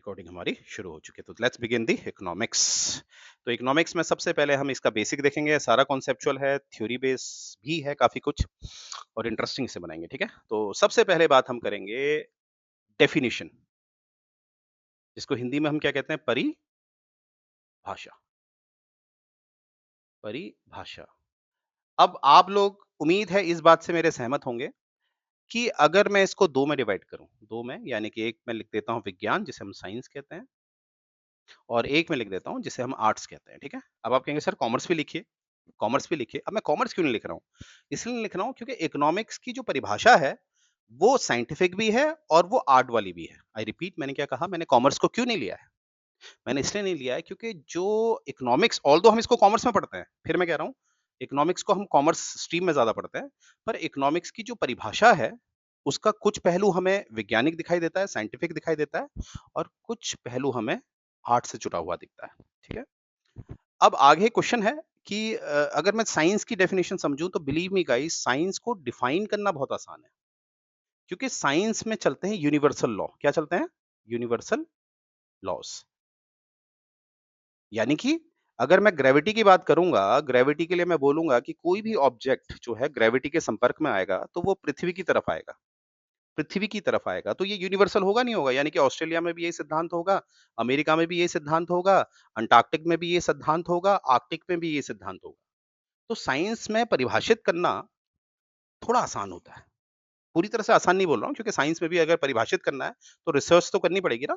Recording हमारी शुरू हो चुकी है, तो लेट्स बिगिन दी इकोनॉमिक्स। तो इकोनॉमिक्स में सबसे पहले हम इसका बेसिक देखेंगे, सारा कॉन्सेप्चुअल है, थ्योरी बेस भी है काफी कुछ, और इंटरेस्टिंग से बनाएंगे, ठीक है। तो सबसे पहले बात हम करेंगे डेफिनेशन, जिसको हिंदी में हम क्या कहते हैं, परिभाषा। परिभाषा। अब आप लोग, उम्मीद है इस बात से मेरे सहमत होंगे कि अगर मैं इसको दो में डिवाइड करूं, दो में यानी कि एक में लिख देता हूं विज्ञान जिसे हम साइंस कहते हैं, और एक में लिख देता हूँ जिसे हम आर्ट्स कहते हैं, ठीक है। अब आप कहेंगे सर कॉमर्स भी लिखिए, कॉमर्स भी लिखिए। अब मैं कॉमर्स क्यों नहीं लिख रहा हूँ? इसलिए नहीं लिख रहा हूँ क्योंकि इकोनॉमिक्स की जो परिभाषा है वो साइंटिफिक भी है और वो आर्ट वाली भी है। आई रिपीट, मैंने क्या कहा, मैंने कॉमर्स को क्यों नहीं लिया है? मैंने इसलिए नहीं लिया है क्योंकि जो इकोनॉमिक्स, ऑल्दो हम इसको कॉमर्स में पढ़ते हैं, फिर मैं कह रहा हूँ इकोनॉमिक्स को हम कॉमर्स स्ट्रीम में ज्यादा पढ़ते हैं, पर इकोनॉमिक्स की जो परिभाषा है उसका कुछ पहलू हमें वैज्ञानिक दिखाई देता है, साइंटिफिक दिखाई देता है, और कुछ पहलू हमें आर्ट से जुड़ा हुआ दिखता है, ठीक है। अब आगे क्वेश्चन है कि अगर मैं साइंस की डेफिनेशन समझूं तो बिलीव मी गाइस, साइंस को डिफाइन करना बहुत आसान है, क्योंकि साइंस में चलते हैं यूनिवर्सल लॉ। क्या चलते हैं? Universal loss. यानी कि अगर मैं ग्रेविटी की बात करूंगा, ग्रेविटी के लिए मैं बोलूंगा कि कोई भी ऑब्जेक्ट जो है ग्रेविटी के संपर्क में आएगा तो वो पृथ्वी की तरफ आएगा, पृथ्वी की तरफ आएगा, तो ये यूनिवर्सल होगा नहीं होगा? यानी कि ऑस्ट्रेलिया में भी यही सिद्धांत होगा, अमेरिका में भी यही सिद्धांत होगा, अंटार्कटिक में भी ये सिद्धांत होगा, आर्कटिक में भी ये सिद्धांत होगा। तो साइंस में परिभाषित करना थोड़ा आसान होता है। पूरी तरह से आसान नहीं बोल रहा हूँ, क्योंकि साइंस में भी अगर परिभाषित करना है तो रिसर्च तो करनी पड़ेगी ना,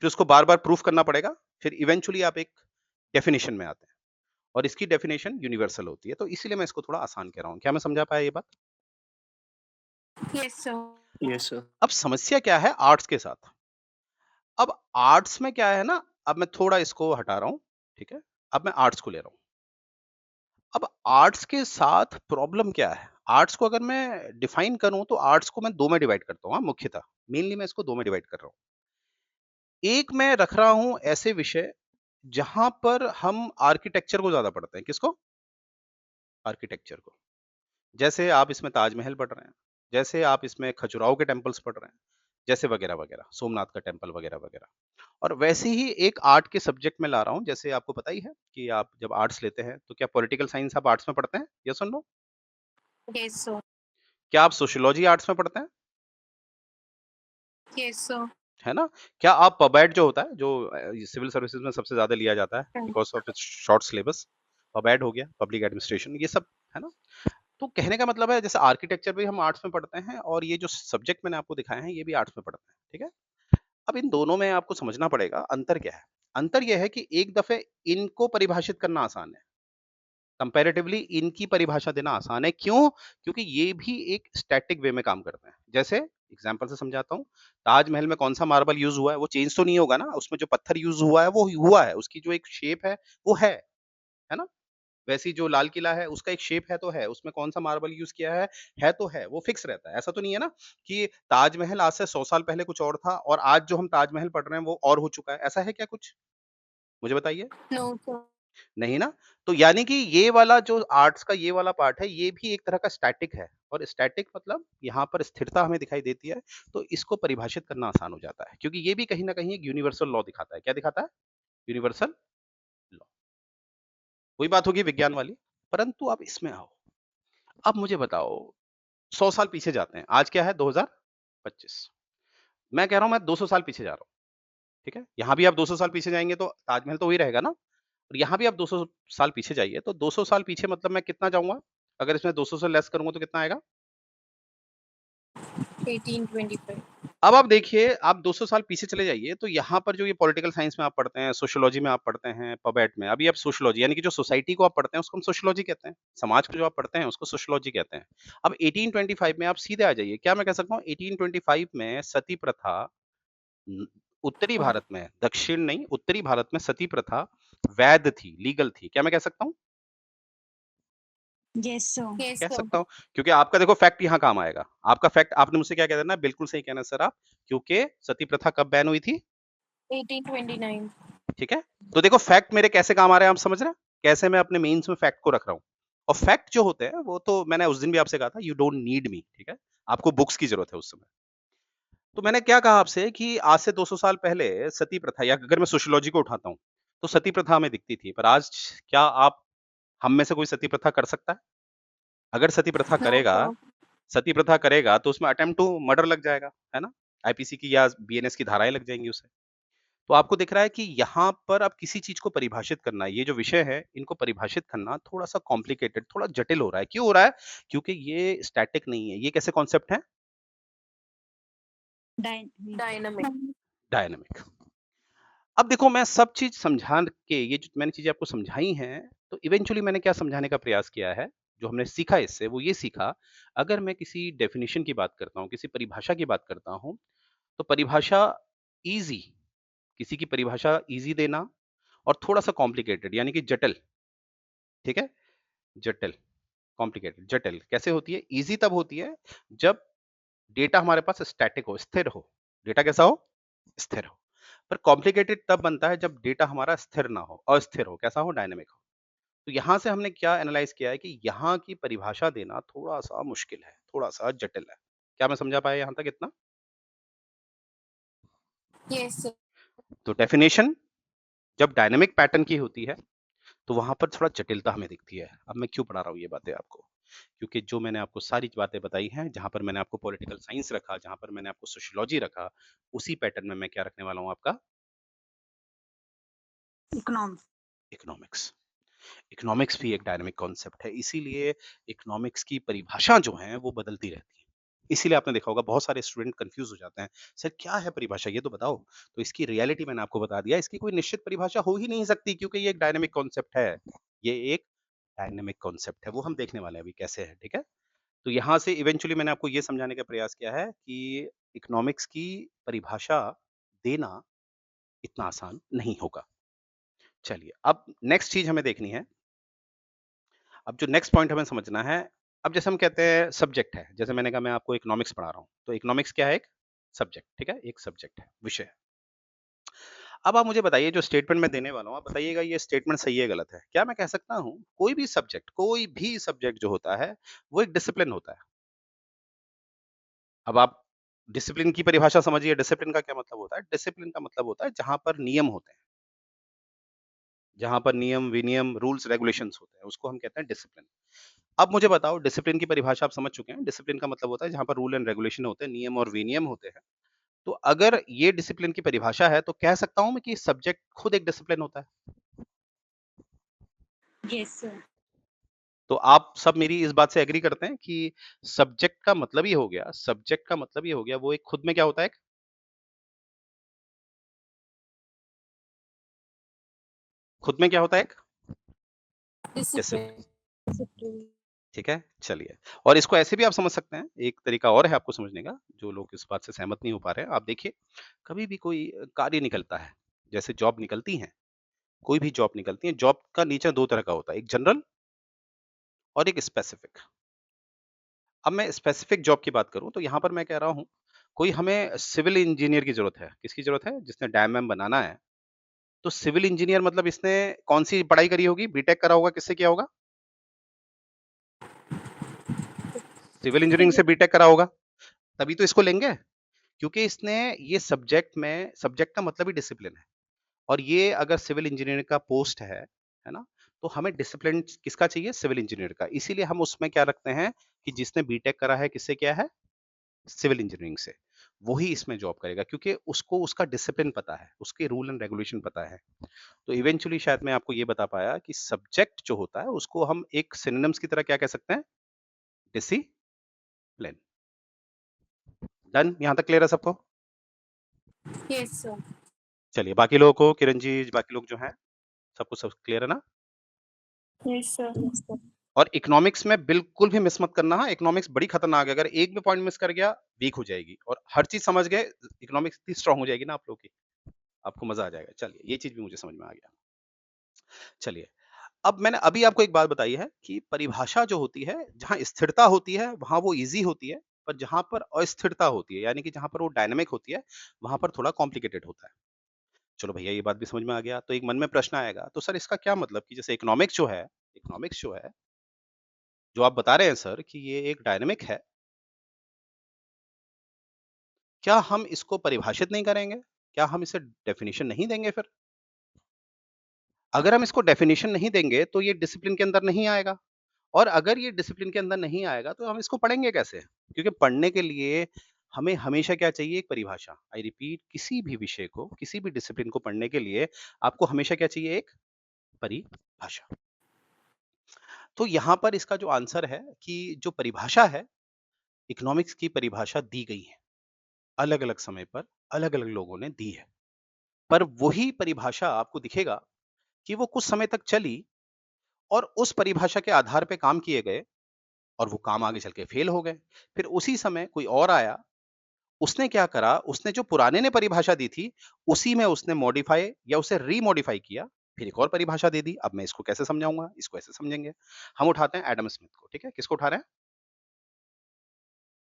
फिर उसको बार-बार प्रूफ करना पड़ेगा, फिर इवेंचुअली आप एक डेफिनिशन में आते हैं, और इसकी डेफिनिशन यूनिवर्सल होती है, तो इसीलिए मैं इसको थोड़ा आसान कह रहा हूँ। क्या मैं समझा पाया ये बात? Yes, sir. Yes, sir. अब समस्या क्या है आर्ट्स के साथ? अब आर्ट्स में क्या है ना, अब मैं थोड़ा इसको हटा रहा हूँ, ठीक है? अब मैं आर्ट्स को ले रहा हूँ। अब आर्ट्स के साथ प्रॉब्लम क्या है? आर्ट्स को अगर मैं डिफाइन करूँ तो आर्ट्स को मैं 2 में डिवाइड करता हूँ, हाँ, मुख्यतः। मेनली मैं इसको 2 में डिवाइड कर रहा हूँ। एक मैं रख रहा हूँ ऐसे विषय जहाँ पर हम आर्किटेक्चर को ज़्यादा पढ़ते हैं। किसको? आर्किटेक्चर को। जैसे आप इसमें ताजमहल पढ़ रहे हैं, जैसे आप इसमें खजुराहो के टेम्पल्स पढ़ रहे हैं, जैसे वगैरह-वगैरह, सोमनाथ का टेम्पल वगैरह-वगैरह। और वैसे ही एक आर्ट के सब्जेक्ट में ला रहा हूँ, जैसे आपको पता ही है कि आप जब आर्ट्स लेते हैं, तो क्या पॉलिटिकल साइंस आप आर्ट्स में पढ़ते हैं? येस और नो? Yes, sir. क्या आप सोशियोलॉजी आर्ट्स में पढ़ते हैं? Yes, sir. है ना? क्या आप पबैट जो होता है, जो सिविल सर्विसेज में सबसे ज़्यादा लिया जाता है Hmm. Because of its short syllabus, पबैट हो गया, पब्लिक एडमिनिस्ट्रेशन, ये सब, है ना? तो कहने का मतलब है जैसे आर्किटेक्चर भी हम आर्ट्स में पढ़ते हैं, और ये जो सब्जेक्ट मैंने आपको दिखाए हैं, ये भी आर्ट्स में पढ़ते हैं, ठीक है? अब इन दोनों में आपको समझना पड़ेगा अंतर क्या है? अंतर ये है कि एक दफ़े इनको परिभाषित करना आसान है, कंपैरेटिवली इनकी परिभाषा देना आसान है। क्यों? क्योंकि ये भी एक स्टैटिक वे में काम करते हैं। जैसे एग्ज़ाम्पल से समझाता हूँ, ताजमहल में कौन-सा मार्बल यूज़ हुआ है, वो चेंज तो नहीं होगा ना, उसमें जो पत्थर यूज़ हुआ है, वो हुआ है, उसकी जो एक शेप है, वो है ना? वैसे ही जो लाल किला है, उसका एक शेप है तो है, उसमें कौन-सा मार्बल यूज़ किया है तो है, वो फिक्स रहता है। ऐसा तो नहीं है ना कि ताजमहल आज से 100 साल पहले कुछ और था और आज जो हम ताजमहल पढ़ रहे हैं, वो और हो चुका है। ऐसा है क्या कुछ? मुझे बताइए। No, sir. नहीं ना? तो यानी कि ये वाला जो आर्ट्स का ये वाला पार्ट है, ये भी एक तरह का स्टैटिक है, और स्टैटिक मतलब यहाँ पर स्थिरता हमें दिखाई देती है, तो इसको परिभाषित करना आसान हो जाता है, क्योंकि ये भी कहीं न कहीं एक यूनिवर्सल लॉ दिखाता है। क्या दिखाता है? Universal law. वही बात होगी विज्ञान वाली। परंतु अब इसमें आओ, अब मुझे बताओ, 100 साल पीछे जाते हैं, आज क्या है 2025, मैं कह रहा हूँ मैं 200 साल पीछे जा रहा हूँ, ठीक है? यहाँ भी आप 200 साल पीछे जाएँगे तो ताजमहल तो वही रहेगा ना? और यहाँ भी आप 200 साल पीछे जाइए, तो 200 साल पीछे मतलब मैं कितना जाऊँगा? अगर इसमें 200 से लेस करूँगा तो कितना आएगा? 1825. अब आप देखिए, आप 200 साल पीछे चले जाइए, तो यहाँ पर जो ये पॉलिटिकल साइंस में आप पढ़ते हैं, सोशियोलॉजी में आप पढ़ते हैं, पबैट में, अभी आप सोशियोलॉजी यानी कि जो सोसाइटी को आप पढ़ते हैं, उसको हम सोशियोलॉजी कहते हैं। समाज को जो आप पढ़ते हैं, उसको सोशियोलॉजी कहते हैं। अब 1825 में आप सीधे आ जाइए, क्या मैं कह सकता हूँ 1825 में सती प्रथा न उत्तरी भारत में, दक्षिण नहीं, उत्तरी भारत में सती प्रथा वैध थी, लीगल थी। क्या मैं कह सकता हूँ? Yes, sir. Yes, कह sir. सकता हूँ, क्योंकि आपका देखो फैक्ट यहाँ काम आएगा। आपका फैक्ट आपने मुझसे क्या कह देना, बिल्कुल सही कहना सर आप, क्योंकि सती प्रथा कब बैन हुई थी? 1829. ठीक है? तो देखो फैक्ट मेरे कैसे काम आ रहे हैं, आप समझ रहे हैं? कैसे मैं अपने मेंस में फैक्ट को रख रहा हूँ। और फैक्ट जो होते हैं वो तो मैंने उस दिन भी आपसे कहा था, यू डोंट नीड मी, ठीक है? आपको बुक्स की ज़रूरत है उस समय। तो मैंने क्या कहा आपसे कि आज से 200 साल पहले सती प्रथा या अगर मैं सोशियोलॉजी को उठाता हूँ, तो सती प्रथा हमें दिखती थी। पर आज क्या आप हम में से कोई सती प्रथा कर सकता है? अगर No, sir. सती प्रथा करेगा तो उसमें अटेम्प्ट टू मर्डर लग जाएगा, है ना? आईपीसी की या बीएनएस की धाराएँ लग जाएँगी उसे। तो आपको दिख रहा है कि यहाँ पर अब किसी चीज़ को परिभाषित करना, ये जो विषय है, इनको परिभाषित करना थोड़ा-सा कॉम्प्लिकेटेड, थोड़ा जटिल हो रहा है। क्यों हो रहा है? क्योंकि ये स्टैटिक नहीं है। ये कैसे कॉन्सेप्ट है? Dynamic. डायनामिक। अब देखो मैं सब चीज़ समझा के ये जो मैंने चीज़ें आपको समझाई हैं, तो इवेंचुअली मैंने क्या समझाने का प्रयास किया है, जो हमने सीखा इससे वो ये सीखा, अगर मैं किसी डेफिनिशन की बात करता हूँ, किसी परिभाषा की बात करता हूँ, तो परिभाषा ईज़ी किसी की परिभाषा ईज़ी देना और थोड़ा-सा कॉम्प्लिकेटेड यानी कि जटिल, ठीक है? जटिल, कॉम्प्लिकेटेड, जटिल कैसे होती है? ईज़ी तब होती है जब डेटा हमारे पास स्टैटिक हो, स्थिर हो। डेटा कैसा हो? स्थिर हो। पर कॉम्प्लिकेटेड तब बनता है जब डेटा हमारा स्थिर ना हो, अस्थिर हो, कैसा हो? डायनामिक हो। तो यहाँ से हमने क्या एनालाइज़ किया है कि यहाँ की परिभाषा देना थोड़ा-सा मुश्किल है, थोड़ा-सा जटिल है। क्या मैं समझा पाया यहाँ तक इतना? Yes, sir. तो डेफिनिशन जब डायनामिक पैटर्न की होती है, तो वहाँ पर थोड़ा जटिलता हमें दिखती है। अब मैं क्यों पढ़ा रहा हूँ ये बातें आपको? क्योंकि जो मैंने आपको सारी बातें बताई हैं, जहाँ पर मैंने आपको पॉलिटिकल साइंस रखा, जहाँ पर मैंने आपको सोशियोलॉजी रखा, उसी पैटर्न में मैं क्या रखने वाला हूँ आपका? Economics. इकोनॉमिक्स। इकोनॉमिक्स भी एक डायनामिक कॉन्सेप्ट है, इसीलिए इकोनॉमिक्स की परिभाषा जो है वो बदलती रहती है। इसीलिए आपने देखा होगा बहुत सारे स्टूडेंट कंफ्यूज हो जाते हैं, सर क्या है परिभाषा ये तो बताओ। तो इसकी रियलिटी मैंने आपको बता दिया, इसकी कोई निश्चित परिभाषा हो ही नहीं सकती क्योंकि ये एक डायनामिक कॉन्सेप्ट है। ये एक डायनामिक कॉन्सेप्ट है, वो हम देखने वाले हैं अभी कैसे है, ठीक है? तो यहाँ से इवेंचुअली मैंने आपको ये समझाने का प्रयास किया है कि इकोनॉमिक्स की परिभाषा देना इतना आसान नहीं होगा। चलिए, अब नेक्स्ट चीज़ हमें देखनी है। अब जो नेक्स्ट पॉइंट हमें समझना है, अब जैसे हम कहते हैं सब्जेक्ट है, जैसे मैंने कहा मैं आपको इकोनॉमिक्स पढ़ा रहा हूँ, तो इकोनॉमिक्स क्या है? एक सब्जेक्ट, ठीक है? एक सब्जेक्ट है, विषय है। अब आप मुझे बताइए जो स्टेटमेंट मैं देने वाला हूँ, आप बताइएगा ये स्टेटमेंट सही है, गलत है? क्या मैं कह सकता हूँ, कोई भी सब्जेक्ट जो होता है, वो एक डिसिप्लिन होता है। अब आप डिसिप्लिन की परिभाषा समझिए, डिसिप्लिन का क्या मतलब होता है? डिसिप्लिन का मतलब होता है जहाँ पर नियम होते हैं, जहाँ पर नियम, विनियम, रूल्स, रेगुलेशंस होते हैं, उसको हम कहते हैं डिसिप्लिन। अब मुझे बताओ डिसिप्लिन की परिभाषा आप समझ चुके हैं, डिसिप्लिन का मतलब होता है जहाँ पर रूल एंड रेगुलेशन होते हैं, नियम और विनियम होते हैं। तो अगर ये डिसिप्लिन की परिभाषा है, तो कह सकता हूँ मैं कि सब्जेक्ट खुद एक डिसिप्लिन होता है। Yes, sir. तो आप सब मेरी इस बात से एग्री करते हैं कि सब्जेक्ट का मतलब ये हो गया, वो एक खुद में क्या होता है? खुद में क्या होता है एक? डिसिप्लिन। Discipline. Discipline. ठीक है? चलिए और इसको ऐसे भी आप समझ सकते हैं, एक तरीका और है आपको समझने का, जो लोग इस बात से सहमत नहीं हो पा रहे हैं। आप देखिए, कभी भी कोई कार्य निकलता है, जैसे जॉब निकलती हैं, कोई भी जॉब निकलती है, जॉब का नेचर 2 तरह का होता है, एक जनरल और एक स्पेसिफिक। अब मैं स्पेसिफिक जॉब की बात करूँ, तो यहाँ पर मैं कह रहा हूँ, कोई हमें सिविल इंजीनियर की ज़रूरत है। किसकी ज़रूरत है? जिसने डैम-वैम बनाना है। तो सिविल इंजीनियर मतलब इसने कौन-सी पढ़ाई करी होगी? बीटेक करा होगा, किससे किया होगा? सिविल इंजीनियरिंग से बीटेक करा होगा, तभी तो इसको लेंगे। क्योंकि इसने ये सब्जेक्ट का मतलब ही डिसिप्लिन है और ये अगर सिविल इंजीनियर का पोस्ट है ना? तो हमें डिसिप्लिन किसका चाहिए? सिविल इंजीनियर का। इसीलिए हम उसमें क्या रखते हैं कि जिसने बीटेक करा है, किससे किया है? सिविल इंजीनियरिंग से। वो ही इसमें जॉब करेगा क्योंकि उसको उसका डिसिप्लिन पता है, उसके रूल एंड रेगुलेशन पता है। तो इवेंचुअली शायद मैं आपको ये बता पाया कि सब्जेक्ट जो होता है, उसको हम एक सिनोनिम्स की तरह क्या कह सकते हैं? डिसिप्लिन। डन? यहाँ तक क्लियर है सबको? Yes, sir. चलिए बाकी लोगों को किरण जी, बाकी लोग जो हैं, सबको सब क्लियर है ना? Yes, sir. Yes, sir. और इकोनॉमिक्स में बिल्कुल भी मिस मत करना हाँ, इकोनॉमिक्स बड़ी खतरनाक है, अगर एक भी पॉइंट मिस कर गया, वीक हो जाएगी और हर चीज़ समझ गए, इकोनॉमिक्स इतनी स्ट्रॉन्ग हो जाएगी ना आप लोगों की, आपको मज़ा आ जाएगा। चलिए, ये चीज़ भी मुझे समझ में आ गया। चलिए, अब मैंने अभी आपको एक बात बताई है कि परिभाषा जो होती है, जहाँ स्थिरता होती है, वहाँ वो ईज़ी होती है, पर जहाँ पर अस्थिरता होती है, यानी कि जहाँ पर वो डायनामिक होती है, वहाँ पर थोड़ा कॉम्प्लिकेटेड होता है। चलो भैया ये बात भी समझ में आ गया, तो एक मन में प्रश्न आएगा, तो सर इसका क्या मतलब कि जैसे इकोनॉमिक्स जो है, जो आप बता रहे हैं सर कि ये एक डायनामिक है, क्या हम इसको परिभाषित नहीं करेंगे? क्या हम इसे डेफिनिशन नहीं देंगे फिर? अगर हम इसको डेफिनिशन नहीं देंगे, तो ये डिसिप्लिन के अंदर नहीं आएगा और अगर ये डिसिप्लिन के अंदर नहीं आएगा, तो हम इसको पढ़ेंगे कैसे? क्योंकि पढ़ने के लिए हमें हमेशा क्या चाहिए? एक परिभाषा। आई रिपीट, किसी भी विषय को, किसी भी डिसिप्लिन को पढ़ने के लिए आपको हमेशा क्या चाहिए? एक परिभाषा। तो यहाँ पर इसका जो आंसर है कि जो परिभाषा है, इकोनॉमिक्स की परिभाषा दी गई है। अलग-अलग समय पर अलग-अलग लोगों ने दी है। पर वही परिभाषा आपको दिखेगा कि वो कुछ समय तक चली और उस परिभाषा के आधार पे काम किए गए और वो काम आगे चल के फेल हो गए। फिर उसी समय कोई और आया, उसने क्या करा, उसने जो पुराने ने परिभाषा दी थी, उसी में उसने मॉडिफाई या उसे रीमॉडिफाई किया, फिर एक और परिभाषा दे दी। अब मैं इसको कैसे समझाऊँगा? इसको ऐसे समझेंगे। हम उठाते हैं एडम स्मिथ को, ठीक है? किसको उठा रहे हैं?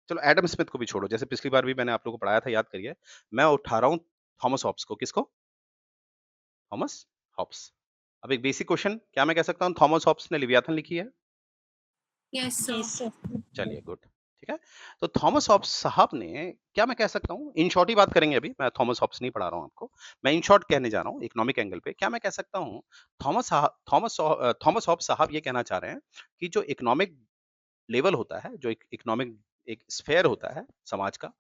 चलो एडम स्मिथ को भी छोड़ो, जैसे पिछली बार भी मैंने आप लोगों को पढ़ाया था, याद करिए। मैं उठा रहा हूँ थॉमस हॉब्स को, किसको? Thomas Hobbes. अब एक बेसिक क्वेश्चन, क्या मैं कह सकता हूँ थॉमस हॉब्स ने लिवियाथन लिखी है? Yes, sir. Yes, sir. चलिए गुड, ठीक है। तो थॉमस हॉब्स साहब ने, क्या मैं कह सकता हूँ, इन शॉर्ट ही बात करेंगे अभी, मैं थॉमस हॉब्स नहीं पढ़ा रहा हूँ आपको, मैं इन शॉर्ट कहने जा रहा हूँ इकोनॉमिक एंगल पे। क्या मैं कह सकता हूँ, थॉमस हॉब्स साहब ये कहना चाह रहे हैं कि जो इकोनॉमिक लेवल होता है, जो इकोनॉमिक एक स्फेयर होता है समाज का,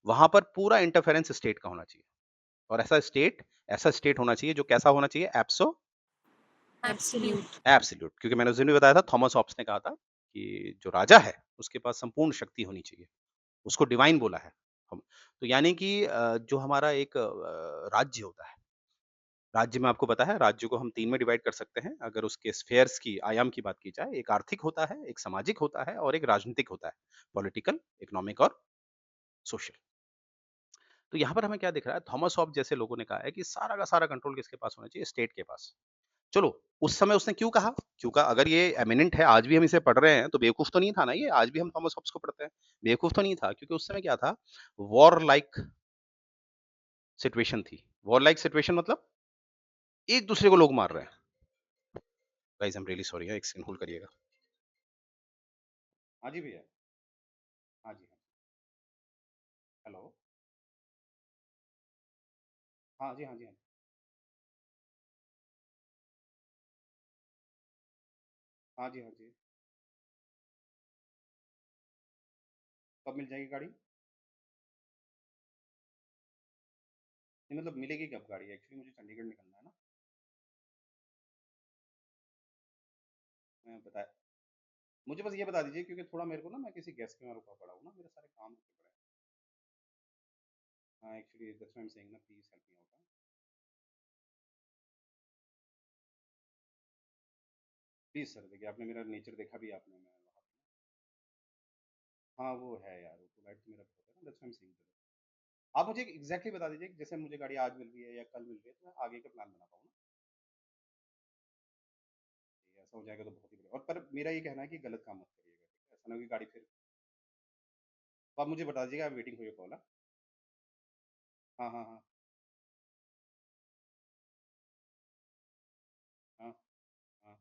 वहां पर पूरा इंटरफेरेंस स्टेट का होना चाहिए और ऐसा स्टेट होना चाहिए जो कैसा होना चाहिए? Absolute. एब्सोल्यूट। क्योंकि मैंने उस दिन भी बताया था, थॉमस हॉब्स ने कहा था कि जो राजा है उसके पास संपूर्ण शक्ति होनी चाहिए, उसको डिवाइन बोला है हम। तो यानी कि जो हमारा एक राज्य होता है, राज्य में आपको पता है, राज्य को हम 3 में डिवाइड कर सकते हैं अगर उसके स्फेयर्स की, आयाम की बात की जाए। एक आर्थिक होता है, एक सामाजिक होता है और एक राजनीतिक होता है, पॉलिटिकल, इकोनॉमिक और सोशल। तो यहाँ पर हमें क्या दिख रहा है, थॉमस हॉब्स जैसे लोगों ने कहा है कि सारा का सारा कंट्रोल किसके पास होना चाहिए? स्टेट के पास। चलो, उस समय उसने क्यों कहा? क्योंकि अगर ये एमिनेंट है, आज भी हम इसे पढ़ रहे हैं, तो बेवकूफ तो नहीं था ना ये, आज भी हम थॉमस हॉब्स को पढ़ते हैं। बेवकूफ तो नहीं था, क्योंकि उस समय क्या था? वॉर लाइक सिचुएशन थी। वॉर लाइक सिचुएशन मतलब एक दूसरे को लोग मार रहे हैं। Guys I am really sorry, एक सेकंड होल्ड करिएगा। हाँ जी भैया। हाँ जी, हाँ। हेलो। हाँ जी, हाँ जी, हाँ जी। हाँ जी, हाँ जी। कब मिल जाएगी गाड़ी? नहीं मतलब मिलेगी कब गाड़ी? एक्चुअली मुझे चंडीगढ़ निकलना है ना। मैं बता मुझे बस ये बता दीजिए, क्योंकि थोड़ा मेरे को ना, मैं किसी गेस्ट के यहाँ रुका पड़ा हूँ ना, मेरे सारे काम रुके पड़े हैं। हाँ, actually that's why I am saying ना, please help me out. Please sir, देखिए आपने मेरा नेचर देखा भी आपने, मैं वहाँ पे। हाँ वो है यार, वो पोलाइट तो मेरा बहुत है ना, that's why I am saying. आप मुझे एग्जैक्टली बता दीजिए कि जैसे मुझे गाड़ी आज मिल रही है या कल मिल रही है, तो मैं आगे का प्लान बना पाऊँ ना। ठीक है, ऐसा हो जाएगा तो बहुत ही बढ़िया। और पर मेरा ये कहना है कि गलत काम मत करिएगा, ठीक है? ऐसा ना हो कि गाड़ी फिर, तो आप मुझे बता दीजिएगा, I am waiting for your call. हाँ हाँ हाँ हाँ हाँ।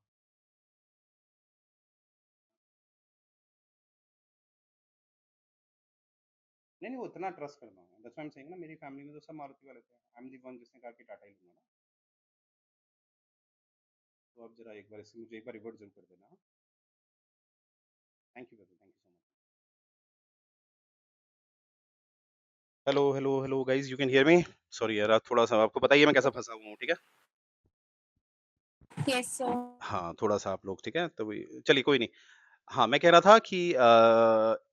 नहीं नहीं, वो इतना ट्रस्ट करना है, that's why I am saying ना, मेरी फैमिली में तो सब मारुति वाले थे, आई एम द वन जिसने कहा कि टाटा ही लूंगा ना। तो आप जरा एक बार इससे मुझे एक बार रिवर्ट जरूर कर देना। Thank you brother, thank you so much. Hello hello hello guys, you can hear me? Sorry यार, थोड़ा सा आपको पता ही है मैं कैसा फंसा हुआ हूँ, ठीक है? Yes, sir. हाँ, थोड़ा सा आप लोग, ठीक है? तो वही, चलिए कोई नहीं। हाँ, मैं कह रहा था कि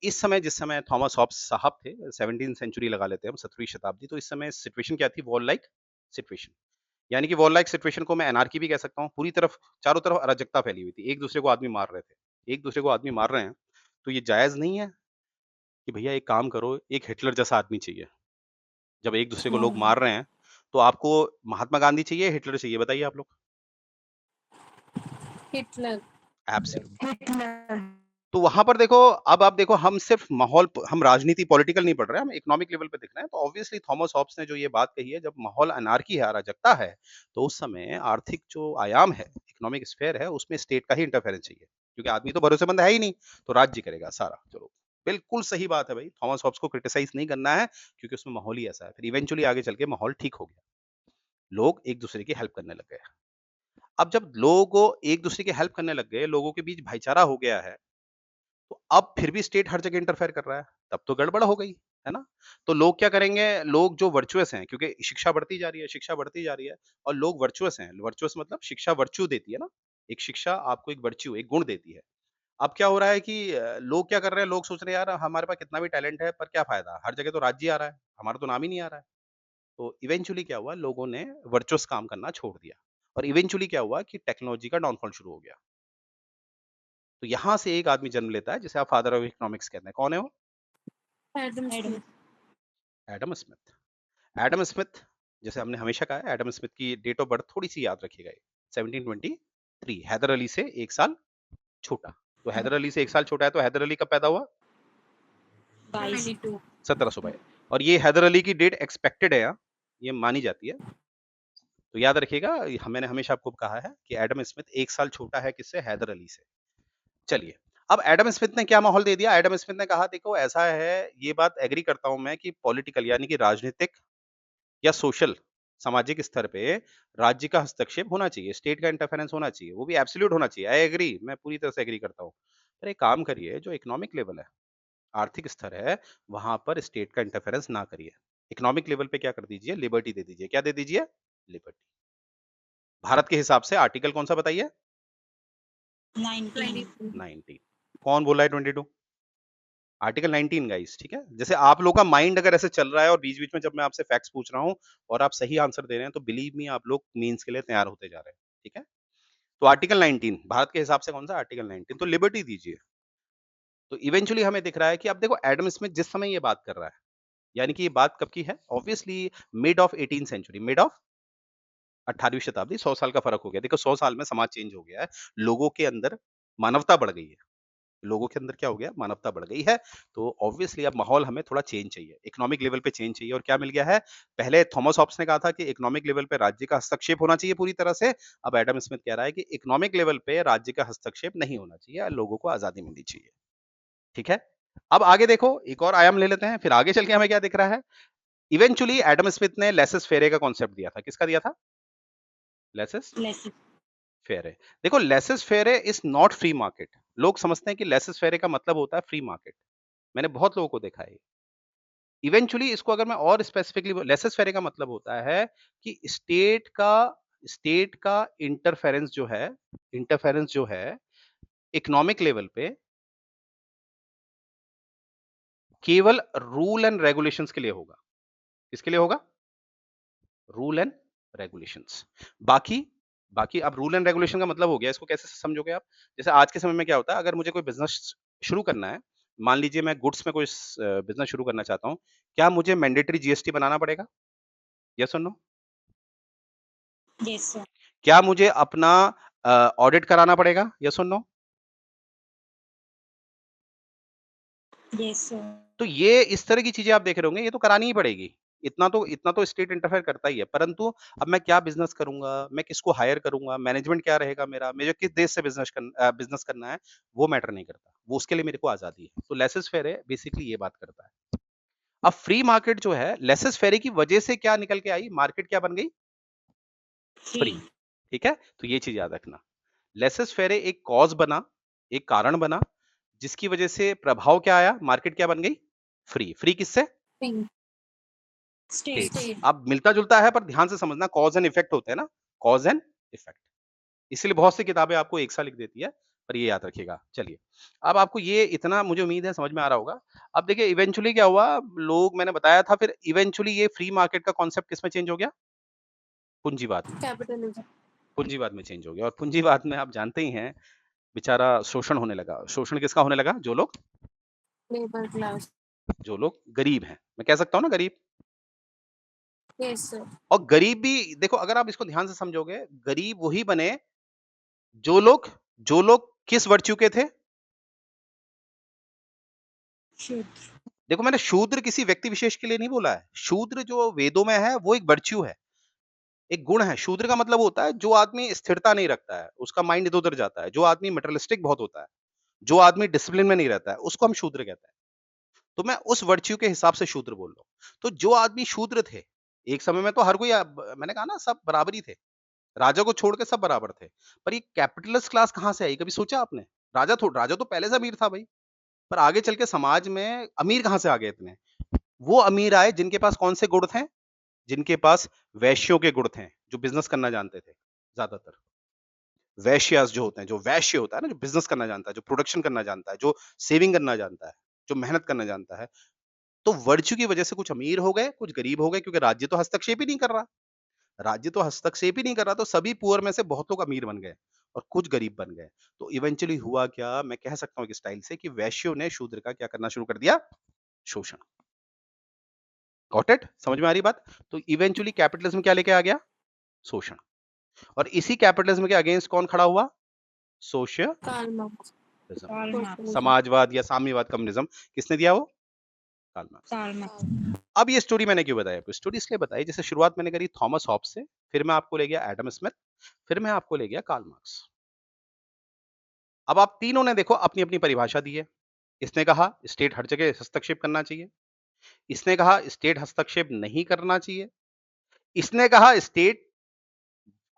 इस समय, जिस समय थॉमस हॉब्स साहब थे, 17th सेंचुरी लगा लेते हैं हम, 17वीं शताब्दी, तो इस समय सिचुएशन क्या थी? War like situation. यानी कि वॉर लाइक सिचुएशन को मैं एनार्की भी कह सकता हूँ। पूरी तरफ, चारों तरफ अराजकता फैली हुई थी। एक दूसरे को आदमी मार रहे थे। एक दूसरे को आदमी मार रहे हैं, तो ये जायज़ नहीं है कि भैया एक काम करो, एक हिटलर जैसा आदमी चाहिए। जब एक दूसरे को लोग Hmm. मार रहे हैं, तो आपको महात्मा गांधी चाहिए, हिटलर चाहिए? बताइए आप लोग। Hitler. एब्सोल्यूट। Hitler. तो वहाँ पर देखो, अब आप देखो, हम सिर्फ माहौल, हम राजनीति, पॉलिटिकल नहीं पढ़ रहे हैं, हम इकोनॉमिक लेवल पे देख रहे हैं। तो ऑब्वियसली थॉमस हॉब्स ने जो ये बात कही है, जब माहौल अनार्की है, अराजकता है, तो उस समय आर्थिक जो आयाम है, इकोनॉमिक स्फेयर है, उसमें स्टेट का ही इंटरफेरेंस चाहिए, क्योंकि आदमी तो भरोसेमंद है ही नहीं, तो राज्य करेगा सारा। चलो, बिल्कुल सही बात है भाई, थॉमस हॉब्स को क्रिटिसाइज़ नहीं करना है क्योंकि उसमें माहौल ही ऐसा है। फिर इवेंचुअली आगे चल के माहौल ठीक हो गया। लोग एक-दूसरे की हेल्प करने लग गए। अब जब लोग एक-दूसरे की हेल्प करने लग गए, लोगों के बीच भाईचारा हो गया है, तो अब फिर भी स्टेट हर जगह इंटरफेयर कर रहा है, तब तो गड़बड़ हो गई, है ना? तो लोग क्या करेंगे, लोग जो वर्चुअस हैं क्योंकि शिक्षा बढ़ती जा रही है, शिक्षा बढ़ती जा रही है और लोग वर्चुअस हैं, वर्चुअस मतलब शिक्षा वर्च्यू देती है ना? एक शिक्षा आपको एक वर्च्यू, एक गुण देती है। अब क्या हो रहा है कि लोग क्या कर रहे हैं, लोग सोच रहे हैं यार हमारे पास कितना भी टैलेंट है पर क्या फ़ायदा? हर जगह तो राज्य आ रहा है, हमारा तो नाम ही नहीं आ रहा है। तो इवेंचुअली क्या हुआ, लोगों ने वर्चुअस काम करना छोड़ दिया और इवेंचुअली क्या हुआ कि टेक्नोलॉजी का डाउनफॉल शुरू हो गया। तो यहाँ से एक आदमी जन्म लेता है जिसे आप फादर ऑफ इकोनॉमिक्स कहते हैं। कौन है वो? Adam Smith. Adam Smith. Adam Smith, जैसे हमने हमेशा कहा है, एडम स्मिथ की डेट ऑफ बर्थ थोड़ी-सी याद रखिएगा। 1723, हैदर अली से 1 साल छोटा। तो हैदर अली से 1 साल छोटा है, तो हैदर अली कब पैदा हुआ? 22। 1722 और ये हैदर अली की डेट एक्सपेक्टेड है यहाँ, ये मानी जाती है। तो याद रखिएगा, मैंने हमेशा आपको कहा है कि एडम स्मिथ 1 साल छोटा है किससे? हैदर अली से। चलिए, अब एडम स्मिथ ने क्या माहौल दे दिया? एडम स्मिथ ने कहा देखो ऐसा है, ये बात एग्री करता हूँ मैं कि पॉलिटिकल यानी कि राजनीतिक या सोशल सामाजिक स्तर पे राज्य का हस्तक्षेप होना चाहिए, स्टेट का इंटरफेरेंस होना चाहिए, वो भी एब्सोल्यूट होना चाहिए। आई एग्री, मैं पूरी तरह से एग्री करता हूँ। पर एक काम करिए, जो इकोनॉमिक लेवल है, आर्थिक स्तर है, वहाँ पर स्टेट का इंटरफेरेंस ना करिए। इकोनॉमिक लेवल पे क्या कर दीजिए? लिबर्टी दे दीजिए। क्या दे दीजिए? लिबर्टी। भारत के हिसाब से आर्टिकल कौन-सा बताइए? 19। 19। कौन बोल रहा है 22? आर्टिकल 19 गाइस, ठीक है? जैसे आप लोग का माइंड अगर ऐसे चल रहा है और बीच-बीच में जब मैं आपसे फैक्ट्स पूछ रहा हूँ और आप सही आंसर दे रहे हैं, तो बिलीव मी आप लोग मेंस के लिए तैयार होते जा रहे हैं, ठीक है? तो आर्टिकल 19 भारत के हिसाब से कौन-सा? आर्टिकल 19 तो लिबर्टी दीजिए। तो इवेंचुअली हमें दिख रहा है कि अब देखो एडम स्मिथ जिस समय ये बात कर रहा है, यानी कि ये बात कब की है? Obviously mid of 18th century, mid of 18वीं शताब्दी, 100 साल का फ़र्क हो गया। देखो 100 साल में समाज चेंज हो गया है, लोगों के अंदर मानवता बढ़ गई है। लोगों के अंदर क्या हो गया? मानवता बढ़ गई है। तो ऑब्वियसली अब माहौल हमें थोड़ा चेंज चाहिए। इकोनॉमिक लेवल पे चेंज चाहिए और क्या मिल गया है? पहले थॉमस हॉब्स ने कहा था कि इकोनॉमिक लेवल पे राज्य का हस्तक्षेप होना चाहिए पूरी तरह से। अब एडम स्मिथ कह रहा है कि इकोनॉमिक लेवल पे राज्य का हस्तक्षेप नहीं होना चाहिए, लोगों को आज़ादी मिलनी चाहिए। ठीक है? अब आगे देखो, एक और आयाम ले लेते हैं, फिर आगे चल के हमें क्या दिख रहा है? इवेंचुअली एडम स्मिथ ने लेसिस फेरे का कॉन्सेप्ट दिया था। किसका दिया था? Laces laces. फेरे। देखो लेसिस फेरे इज़ नॉट फ्री मार्केट। लोग समझते हैं कि लेसिस फेरे का मतलब होता है फ्री मार्केट। मैंने बहुत लोगों को देखा है। इवेंचुअली इसको अगर मैं और स्पेसिफिकली लेसिस फेरे का मतलब होता है कि स्टेट का इंटरफेरेंस जो है इकोनॉमिक लेवल पे केवल रूल एंड रेगुलेशंस के लिए होगा। किसके लिए होगा? Rule and regulations. बाकी बाकी अब रूल एंड रेगुलेशन का मतलब हो गया, इसको कैसे समझोगे आप? जैसे आज के समय में क्या होता है, अगर मुझे कोई बिज़नेस शुरू करना है, मान लीजिए मैं गुड्स में कोई बिज़नेस शुरू करना चाहता हूँ, क्या मुझे मैंडेटरी जीएसटी बनाना पड़ेगा? येस और नो? Yes sir. क्या मुझे अपना ऑडिट कराना पड़ेगा? येस और नो? Yes sir. तो ये इस तरह की चीज़ें आप देख रहे होंगे, ये तो करानी ही पड़ेगी। इतना तो स्टेट इंटरफेयर करता ही है, परंतु अब मैं क्या बिज़नेस करूँगा, मैं किसको हायर करूँगा, मैनेजमेंट क्या रहेगा मेरा, मुझे किस देश से बिज़नेस करना है, वो मैटर नहीं करता। वो उसके लिए मेरे को आज़ादी है। तो लेसिस फेयर बेसिकली ये बात करता है। अब फ्री मार्केट जो है, लेसिस फेयर की वजह से क्या निकल के आई, मार्केट क्या बन गई? फ्री। फ्री। ठीक है? तो ये चीज़ याद रखना। लेसिस फेयर एक कॉज़ बना, एक कारण बना, जिसकी वजह से प्रभाव क्या आया, मार्केट क्या बन गई? फ्री। फ्री किससे? फ्री। स्टेट। स्टेट। अब मिलता-जुलता है पर ध्यान से समझना, कॉज़ एंड इफेक्ट होते हैं ना, कॉज़ एंड इफेक्ट। इसीलिए बहुत सी किताबें आपको एक सा लिख देती है, पर ये याद रखिएगा। चलिए, अब आपको ये इतना मुझे उम्मीद है समझ में आ रहा होगा। अब देखिए इवेंचुअली क्या हुआ, लोग मैंने बताया था, फिर इवेंचुअली ये फ्री मार्केट का कॉन्सेप्ट किसमें चेंज हो गया? पूंजीवाद में। कैपिटलिज्म। पूंजीवाद में चेंज हो गया और पूंजीवाद में आप जानते ही हैं, बेचारा शोषण होने लगा। शोषण किसका होने लगा? Labour class. जो लोग गरीब हैं। मैं कह सकता हूँ ना गरीब। Yes sir. और गरीब भी देखो, अगर आप इसको ध्यान से समझोगे, गरीब वही बने जो लोग किस वर्च्यू के थे? शुद्ध। देखो मैंने शूद्र किसी व्यक्ति विशेष के लिए नहीं बोला है। शूद्र जो वेदों में है वो एक वर्च्यू है, एक गुण है। शूद्र का मतलब होता है जो आदमी स्थिरता नहीं रखता है, उसका माइंड इधर-उधर जाता है, जो आदमी मटेरियलिस्टिक बहुत होता है, जो आदमी डिसिप्लिन में नहीं रहता है, उसको हम शूद्र कहते हैं। तो मैं उस वर्च्यू के हिसाब से शूद्र बोल रहा हूँ। तो जो आदमी शूद्र थे, एक समय में तो हर कोई मैंने कहा ना सब बराबर ही थे। राजा को छोड़ के सब बराबर थे। पर ये कैपिटलिस्ट क्लास कहाँ से आई? कभी सोचा आपने? राजा तो पहले से अमीर था भई, पर आगे चल के समाज में अमीर कहाँ से आ गए इतने? वो अमीर आए जिनके पास कौन से गुण थे? जिनके पास वैश्यों के गुण थे, जो बिज़नेस करना जानते थे, ज़्यादातर। वैश्यास जो होते हैं, जो वैश्य होता है ना, जो बिज़नेस करना जानता है, जो प्रोडक्शन करना जानता है, जो सेविंग करना जानता है, जो मेहनत करना जानता है, तो वर्च्यू की वजह से कुछ अमीर हो गए, कुछ गरीब हो गए क्योंकि राज्य तो हस्तक्षेप ही नहीं कर रहा। राज्य तो हस्तक्षेप ही नहीं कर रहा, तो सभी पुअर में से बहुत लोग अमीर बन गए और कुछ गरीब बन गए। तो इवेंचुअली हुआ क्या, मैं कह सकता हूँ एक स्टाइल से कि वैश्यों ने शूद्र का क्या करना शुरू कर दिया? शोषण। Got it? समझ में आ रही बात? तो इवेंचुअली कैपिटलिज्म क्या लेके आ गया? शोषण। और इसी कैपिटलिज्म के अगेंस्ट कौन खड़ा हुआ? Socialism. Karl Marx. Karl Marx. Socialism. समाजवाद या साम्यवाद, कम्युनिज्म किसने दिया वो? Karl Marx. Karl Marx. अब ये स्टोरी मैंने क्यों बताई आपको? स्टोरी इसलिए बताई, जैसे शुरुआत मैंने करी थॉमस हॉब्स से, फिर मैं आपको ले गया एडम स्मिथ, फिर मैं आपको ले गया कार्ल मार्क्स। अब आप तीनों ने देखो अपनी-अपनी परिभाषा दी है। इसने कहा स्टेट हर जगह हस्तक्षेप करना चाहिए। इसने कहा स्टेट हस्तक्षेप नहीं करना चाहिए। इसने कहा स्टेट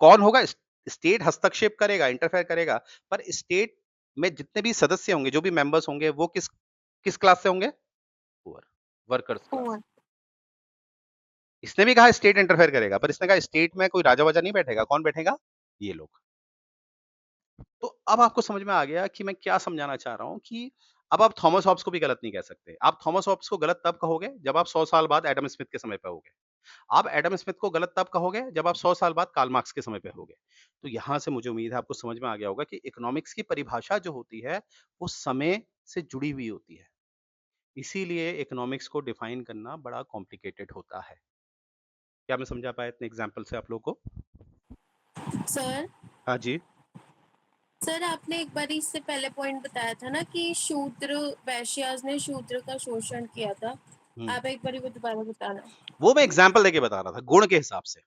कौन होगा? स्टेट हस्तक्षेप करेगा, इंटरफेयर करेगा, पर स्टेट में जितने भी सदस्य होंगे, जो भी मेंबर्स होंगे, वो किस किस क्लास से होंगे? Poor, workers class. पुअर। इसने भी कहा स्टेट इंटरफेयर करेगा, पर इसने कहा स्टेट में कोई राजा-वाजा नहीं बैठेगा, कौन बैठेगा? ये लोग। तो अब आपको समझ में आ गया कि मैं क्या समझाना चाह रहा हूँ कि अब आप थॉमस हॉब्स को भी गलत नहीं कह सकते। आप थॉमस हॉब्स को गलत तब कहोगे जब आप 100 साल बाद एडम स्मिथ के समय पे होगे। आप एडम स्मिथ को गलत तब कहोगे जब आप 100 साल बाद कार्ल मार्क्स के समय पे होगे। तो यहाँ से मुझे उम्मीद है आपको समझ में आ गया होगा कि इकोनॉमिक्स की परिभाषा जो होती है, वो समय से जुड़ी हुई होती है। इसीलिए इकोनॉमिक्स को डिफाइन करना बड़ा कॉम्प्लिकेटेड होता है। क्या मैं समझा पाया इतने एग्जाम्पल से आप लोगों को? सर हाँ जी। सर आपने एक बार इससे पहले पॉइंट बताया था ना कि शूद्र वैश्यास ने शूद्र का शोषण किया था। हुँ। आप एक बार वो दोबारा बताना। वो मैं एग्जाम्पल देके बता रहा था, गुण के हिसाब से।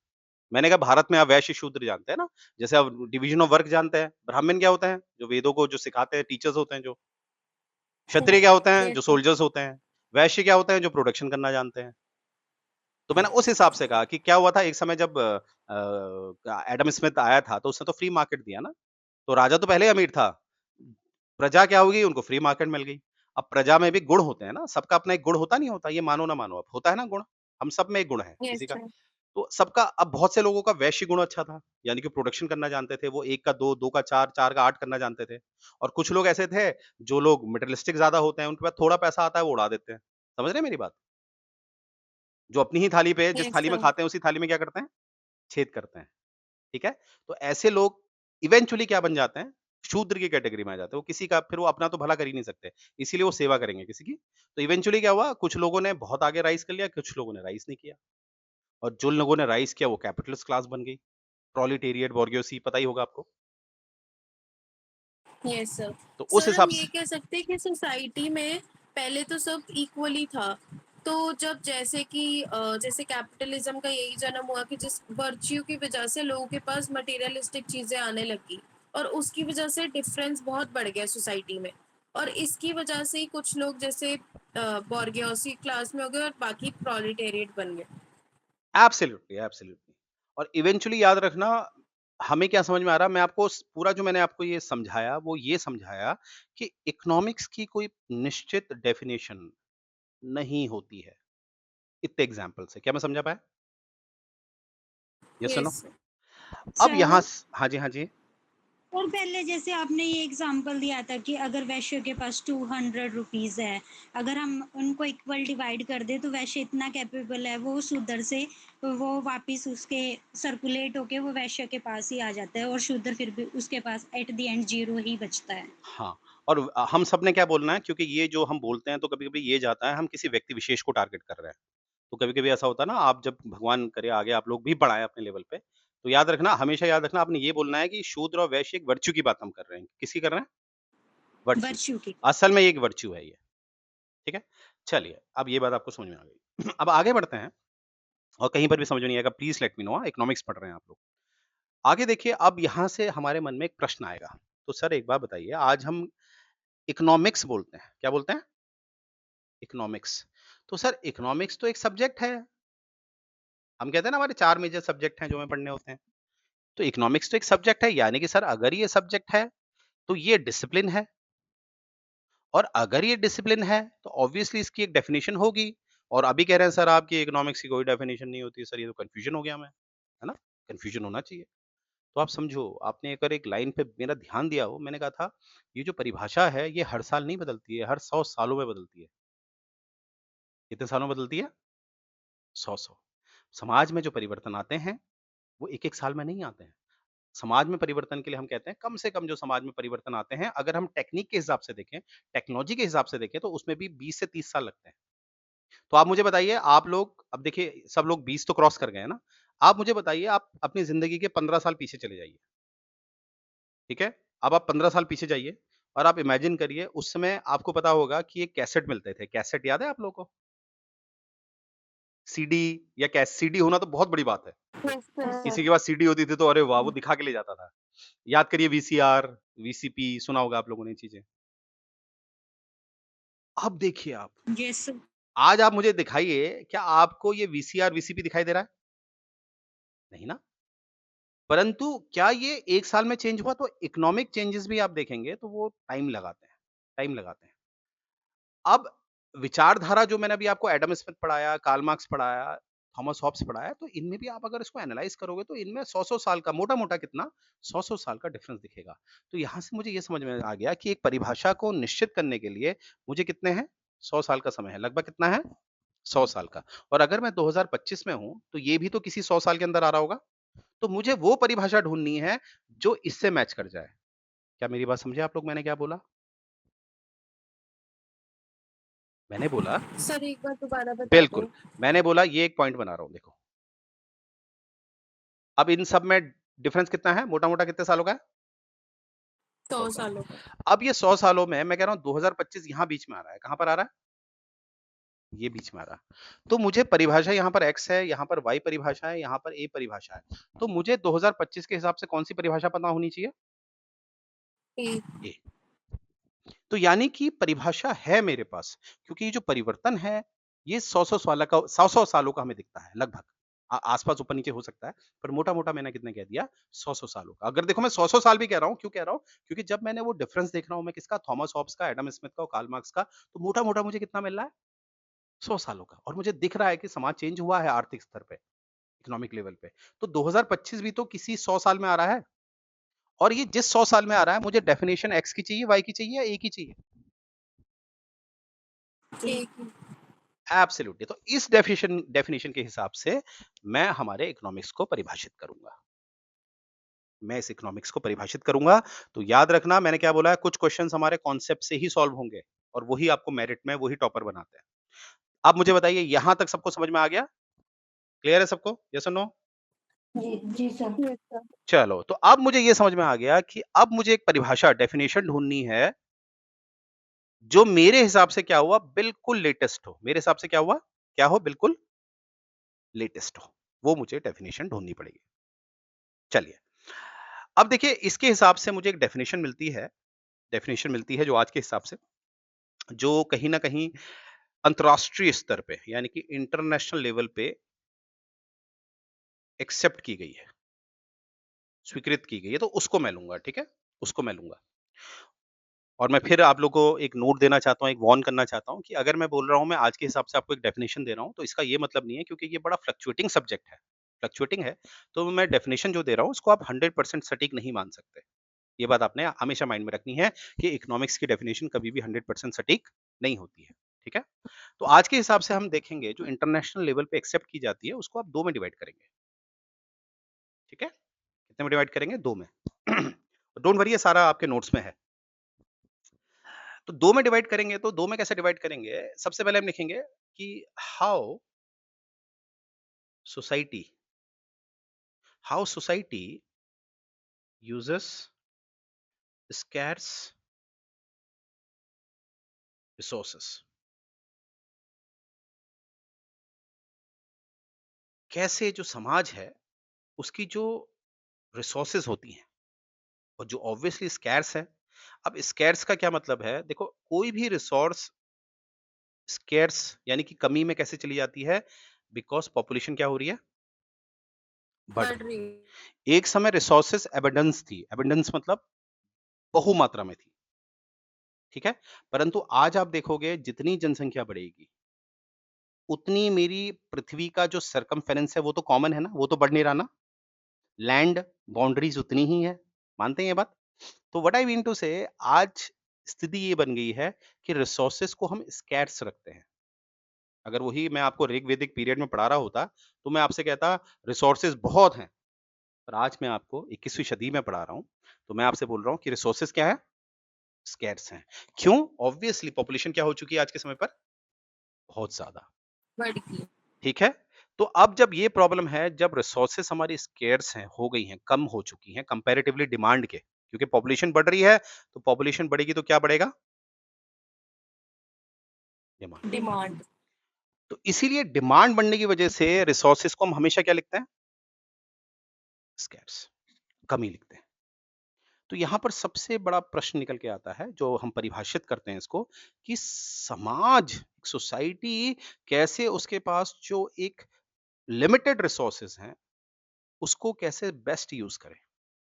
मैंने कहा भारत में आप वैश्य शूद्र जानते हैं ना, जैसे आप डिवीजन ऑफ वर्क जानते हैं। ब्राह्मण क्या होता है? जो वेदों को जो सिखाते हैं, टीचर्स होते हैं जो। क्षत्रिय क्या होते हैं? यस जो सर। सोल्जर्स होते हैं। वैश्य क्या होते हैं? जो प्रोडक्शन करना जानते हैं। तो मैंने उस हिसाब से कहा कि क्या हुआ था एक समय जब एडम स्मिथ आया था, तो उसने तो फ्री मार्केट दिया ना। तो राजा तो पहले ही अमीर था। प्रजा क्या हो गई? उनको फ्री मार्केट मिल गई। अब प्रजा में भी गुण होते हैं ना, सबका अपना एक गुण होता नहीं होता? ये मानो ना मानो आप, होता है ना गुण? हम सब में एक गुण है यस किसी का। सर। तो सबका अब बहुत से लोगों का वैश्य गुण अच्छा था, यानी कि प्रोडक्शन करना जानते थे, वो 1 का 2, 2 का 4, 4 का 8 करना जानते थे। और कुछ लोग ऐसे थे, जो लोग मटेरियलिस्टिक ज़्यादा होते हैं, उनके पास थोड़ा पैसा आता है, वो उड़ा देते हैं। समझ रहे हैं मेरी बात? जो अपनी ही थाली पे जिस यस थाली में सर। खाते हैं, उसी थाली में क्या करते हैं? छेद करते हैं, ठीक है? तो ऐसे लोग इवेंचुअली क्या बन जाते हैं? शूद्र की कैटेगरी में आ जाते हैं। वो किसी का फिर वो अपना तो भला कर ही नहीं सकते, इसीलिए वो सेवा करेंगे किसी की। तो इवेंचुअली क्या हुआ? कुछ लोगों ने बहुत आगे राइज़ कर लिया, कुछ लोगों ने राइज़ नहीं किया। और जिन लोगों ने राइज़ किया, वो कैपिटलिस्ट क्लास बन गई। प्रोलेटेरिएट, बोर्जियोसी पता ही होगा आपको। Yes sir. तो उस सर हम हिसाब ये से कह सकते हैं कि सोसाइटी में पहले तो सब इक्वली था। तो जब जैसे कि जैसे कैपिटलिज्म का यही जन्म हुआ कि जिस वर्च्यू की वजह से लोगों के पास मटेरियलिस्टिक चीजें आने लगी और उसकी वजह से डिफरेंस बहुत बढ़ गया सोसाइटी में। और इसकी वजह से ही कुछ लोग जैसे बोर्गियोसी क्लास में हो गए और बाकी प्रोलेटेरिएट बन गए। Absolutely, absolutely. और इवेंचुअली याद रखना, हमें क्या समझ में आ रहा है, मैं आपको पूरा जो मैंने आपको ये समझाया, वो ये समझाया कि इकोनॉमिक्स की कोई निश्चित डेफिनेशन नहीं होती है। इतने एग्जाम्पल से। क्या मैं समझा पाया? यस और नो? Yes sir. अब यहाँ सर, हाँ जी, हाँ जी। और पहले जैसे आपने ये एग्जांपल दिया था कि अगर वैश्य के पास 200 रुपीज़ है, अगर हम उनको इक्वल डिवाइड कर दें तो वैश्य इतना कैपेबल है, वो शूद्र से वो वापस उसके सर्कुलेट होके वो वैश्य के पास ही आ जाता है और शूद्र फिर भी उसके पास एट द एंड ज़ीरो ही बचता है। हाँ, और हम सब ने क्या बोलना है, क्योंकि ये जो हम बोलते हैं तो कभी-कभी ये जाता है हम किसी व्यक्ति विशेष को टारगेट कर रहे हैं। तो कभी-कभी ऐसा होता है ना, आप जब भगवान करे आगे आप लोग भी बढ़ाएँ अपने लेवल पे, तो याद रखना, हमेशा याद रखना, आपने ये बोलना है कि शूद्र और वैश्य एक वर्च्यू की बात हम कर रहे हैं। किसकी कर रहे हैं? वर्च्यू की। वर्च्यू की। असल में ये एक वर्च्यू है ये, ठीक है? चलिए, अब ये बात आपको समझ में आ गई। अब आगे बढ़ते हैं, और कहीं पर भी समझ में नहीं आएगा please let me know, economics पढ़ रहे हैं आप लोग। आगे देखिए, अब यहाँ से हमारे मन में एक प्रश्न आएगा। तो सर एक बात बताइए, आज हम इकोनॉमिक्स बोलते हैं, क्या बोलते हैं? इकोनॉमिक्स। तो सर इकोनॉमिक्स तो एक सब्जेक्ट है। हम कहते हैं ना हमारे 4 मेजर सब्जेक्ट हैं जो हमें पढ़ने होते हैं। तो इकोनॉमिक्स तो एक सब्जेक्ट है, यानी कि सर अगर ये सब्जेक्ट है, तो ये डिसिप्लिन है। और अगर ये डिसिप्लिन है, तो ऑब्वियसली इसकी एक डेफिनिशन होगी। और अभी कह रहे हैं सर आप कि इकोनॉमिक्स की कोई डेफिनिशन नहीं होती है। सर ये तो कन्फ्यूजन हो गया हमें, है ना? कन्फ्यूजन होना चाहिए। तो आप समझो, आपने अगर एक लाइन पे मेरा ध्यान दिया हो, मैंने कहा था ये जो परिभाषा है, ये हर साल नहीं बदलती है, हर 100 सालों में बदलती है। कितने सालों में बदलती है? 100-100। समाज में जो परिवर्तन आते हैं, वो एक-एक साल में नहीं आते हैं। समाज में परिवर्तन के लिए हम कहते हैं कम से कम जो समाज में परिवर्तन आते हैं, अगर हम टेक्निक के हिसाब से देखें, टेक्नोलॉजी के हिसाब से देखें, तो उसमें भी 20 से 30 साल लगते हैं। तो आप मुझे बताइए, आप लोग अब देखिए सब लोग 20 तो क्रॉस कर गए हैं ना? आप मुझे बताइए, आप अपनी ज़िंदगी के 15 साल पीछे चले जाइए, ठीक है? अब आप 15 साल पीछे जाइए और आप इमेजिन करिए उस समय आपको पता होगा कि एक कैसेट मिलते थे। कैसेट याद है आप लोगों को? सीडी या सीडी होना तो बहुत बड़ी बात है। यस, यस किसी सर। के पास सीडी होती थी तो अरे वाह! वो दिखा के ले जाता था। याद करिए वीसीआर, वीसीपी सुना होगा आप लोगों ने ये चीज़ें। अब देखिए आप, यस। आज आप मुझे दिखाइए, क्या आपको ये वीसीआर, वीसीपी दिखाई दे रहा है? नहीं ना? परंतु क्या ये 1 साल में चेंज हुआ? तो इकोनॉमिक चेंजेस भी आप देखेंगे तो वो टाइम लगाते हैं, टाइम लगाते हैं। अब विचारधारा जो मैंने अभी आपको एडम स्मिथ पढ़ाया, कार्ल मार्क्स पढ़ाया, थॉमस हॉब्स पढ़ाया, तो इनमें भी आप अगर इसको एनालाइज़ करोगे तो इनमें 100-100 साल का मोटा-मोटा कितना 100-100 साल का डिफरेंस दिखेगा। तो यहाँ से मुझे ये समझ में आ गया कि एक परिभाषा को निश्चित करने के लिए मुझे कितने हैं 100 साल का समय है। लगभग कितना है? 100 साल का। और अगर मैं 2025 में हूँ, तो ये भी तो किसी 100 साल के अंदर आ रहा होगा। तो मुझे वो परिभाषा ढूँढनी है जो इससे मैच कर जाए। क्या मेरी बात समझे आप लोग मैंने क्या बोला? मैंने बोला सर एक बार दोबारा बता बिल्कुल, दो। मैंने बोला ये एक पॉइंट बना रहा हूँ देखो। अब इन सब में डिफरेंस कितना है? मोटा-मोटा कितने सालों का है? 100 100 का। सालों का। अब ये 100 सालों में मैं कह रहा हूँ 2025 यहाँ बीच में आ रहा है। कहाँ पर आ रहा है? ये बीच में आ रहा है। तो मुझे परिभाषा यहाँ पर एक्स है, यहाँ पर वाई परिभाषा है, यहाँ पर ए परिभाषा है। तो मुझे 2025 के हिसाब से कौन-सी परिभाषा पता होनी चाहिए? ए। ए। तो यानी कि परिभाषा है मेरे पास, क्योंकि ये जो परिवर्तन है, ये 100-100 साल का 100-100 सालों का हमें दिखता है लगभग। आस-पास ऊपर-नीचे हो सकता है, पर मोटा-मोटा मैंने कितने कह दिया 100-100 सालों का। अगर देखो मैं 100-100 साल भी कह रहा हूँ, क्यों कह रहा हूँ? क्योंकि जब मैंने वो डिफरेंस देख रहा हूँ मैं किसका थॉमस हॉब्स का, एडम स्मिथ का और कार्ल मार्क्स का, तो मोटा-मोटा मुझे कितना मिल रहा है? 100 सालों का। और मुझे दिख रहा है कि समाज चेंज हुआ है आर्थिक स्तर पे, इकोनॉमिक लेवल पे। तो 2025 भी तो किसी 100 साल में आ रहा है और ये जिस 100 साल में आ रहा है, मुझे डेफिनिशन एक्स की चाहिए, वाई की चाहिए या ए की चाहिए? एक ही। एब्सोल्युटली। तो इस डेफिनिशन के हिसाब से मैं हमारे इकोनॉमिक्स को परिभाषित करूंगा। मैं इस इकोनॉमिक्स को परिभाषित करूंगा। तो याद रखना मैंने क्या बोला है, कुछ क्वेश्चंस हमारे कॉन्सेप्ट से ही सॉल्व होंगे और वही आपको मेरिट में वही टॉपर बनाते हैं। अब मुझे बताइए यहां तक सबको समझ में आ गया? क्लियर है सबको? यस और नो? जी, जी सर। Yes sir. चलो, तो अब मुझे ये समझ में आ गया कि अब मुझे एक परिभाषा डेफिनेशन ढूंढनी है जो मेरे हिसाब से क्या हुआ बिल्कुल लेटेस्ट हो। मेरे हिसाब से क्या हुआ? क्या हो बिल्कुल लेटेस्ट हो। वो मुझे डेफिनेशन ढूंढनी पड़ेगी। चलिए, अब देखिए इसके हिसाब से मुझे एक डेफिनेशन मिलती है जो आज के हिसाब से, जो कहीं न कहीं अंतर्राष्ट्रीय स्तर पे यानी कि इंटरनेशनल लेवल पे एक्सेप्ट की गई है, स्वीकृत की गई है, तो उसको मैं लूँगा, ठीक है? उसको मैं लूँगा। और मैं फिर आप लोगों को एक नोट देना चाहता हूँ, एक वार्न करना चाहता हूँ कि अगर मैं बोल रहा हूँ, मैं आज के हिसाब से आपको एक डेफिनिशन दे रहा हूँ, तो इसका ये मतलब नहीं है क्योंकि ये बड़ा फ्लक्चुएटिंग सब्जेक्ट है, फ्लक्चुएटिंग है, तो मैं डेफिनिशन जो दे रहा हूँ, उसको आप 100% सटीक नहीं मान सकते। ये बात आपने हमेशा माइंड में रखनी है कि इकोनॉमिक्स की डेफिनिशन कभी भी 100% सटीक नहीं होती है, ठीक है? तो आज के हिसाब से हम देखेंगे जो इंटरनेशनल लेवल पे एक्सेप्ट की जाती है, उसको आप 2 में डिवाइड करेंगे, ठीक है? कितने में डिवाइड करेंगे? 2 में। डोंट वरी ये सारा आपके नोट्स में है। तो 2 में डिवाइड करेंगे तो 2 में कैसे डिवाइड करेंगे? सबसे पहले हम लिखेंगे कि how society how society uses scarce resources. कैसे जो समाज है, उसकी जो रिसोर्सेस होती हैं और जो ऑब्वियसली स्कैर्स है। अब स्कैर्स का क्या मतलब है? देखो कोई भी रिसोर्स स्केर्स यानी कि कमी में कैसे चली जाती है? बिकॉज़ पॉपुलेशन क्या हो रही है? बढ़ बढ़ रही रही है। एक समय रिसोर्सेज़ अबंडेंस थी, अबंडेंस मतलब बहुमात्रा में थी, ठीक है? परंतु आज आप देखोगे जितनी जनसंख्या बढ़ेगी, उतनी मेरी पृथ्वी का जो सरकमफेरेंस है वो तो कॉमन है ना, वो तो बढ़ नहीं रहा ना। लैंड बाउंड्रीज़ उतनी ही है, मानते हैं ये बात? तो व्हाट आई मीन टू से आज स्थिति ये बन गई है कि रिसोर्सेज़ को हम स्कैर्स रखते हैं। अगर वही मैं आपको ऋग्वेदिक पीरियड में पढ़ा रहा होता, तो मैं आपसे कहता रिसोर्सेज़ बहुत हैं, पर आज मैं आपको 21वीं सदी में पढ़ा रहा हूँ, तो मैं आपसे बोल रहा हूँ कि रिसोर्सेज़ क्या है? स्कैर्स हैं। क्यों? ऑब्वियसली पॉपुलेशन क्या हो चुकी है आज के समय पर? बहुत ज़्यादा, बढ़ गई। ठीक है? तो अब जब ये प्रॉब्लम है, जब रिसोर्सेज़ हमारी स्केर्स हैं, हो गई हैं, कम हो चुकी हैं कंपैरेटिवली डिमांड के, क्योंकि पॉपुलेशन बढ़ रही है, तो पॉपुलेशन बढ़ेगी तो क्या बढ़ेगा? डिमांड। डिमांड। तो इसीलिए डिमांड बढ़ने की वजह से रिसोर्सेज़ को हम हमेशा क्या लिखते हैं? स्कैर्स, कमी लिखते हैं। तो यहाँ पर सबसे बड़ा प्रश्न निकल के आता है, जो हम परिभाषित करते हैं इसको, कि समाज, सोसाइटी कैसे उसके पास जो एक लिमिटेड रिसोर्सेज़ हैं, उसको कैसे बेस्ट यूज़ करे?